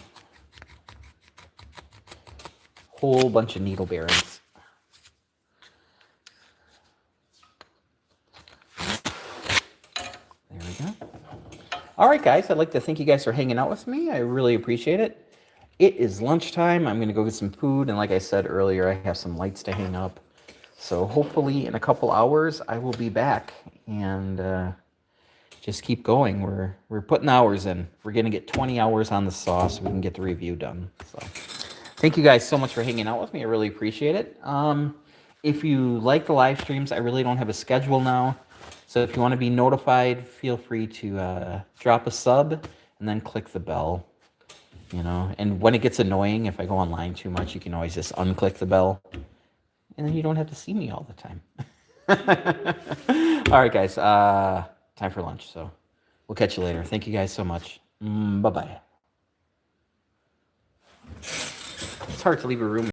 Whole bunch of needle bearings. There we go. All right, guys, I'd like to thank you guys for hanging out with me. I really appreciate it. It is lunchtime. I'm going to go get some food. And like I said earlier, I have some lights to hang up. So hopefully in a couple hours, I will be back and just keep going. We're putting hours in. We're going to get 20 hours on the saw so we can get the review done. So thank you guys so much for hanging out with me. I really appreciate it. If you like the live streams, I really don't have a schedule now. So if you want to be notified, feel free to drop a sub and then click the bell. You know, and when it gets annoying, if I go online too much, you can always just unclick the bell. And then you don't have to see me all the time. All right, guys. Time for lunch. So we'll catch you later. Thank you guys so much. Bye-bye. It's hard to leave a room.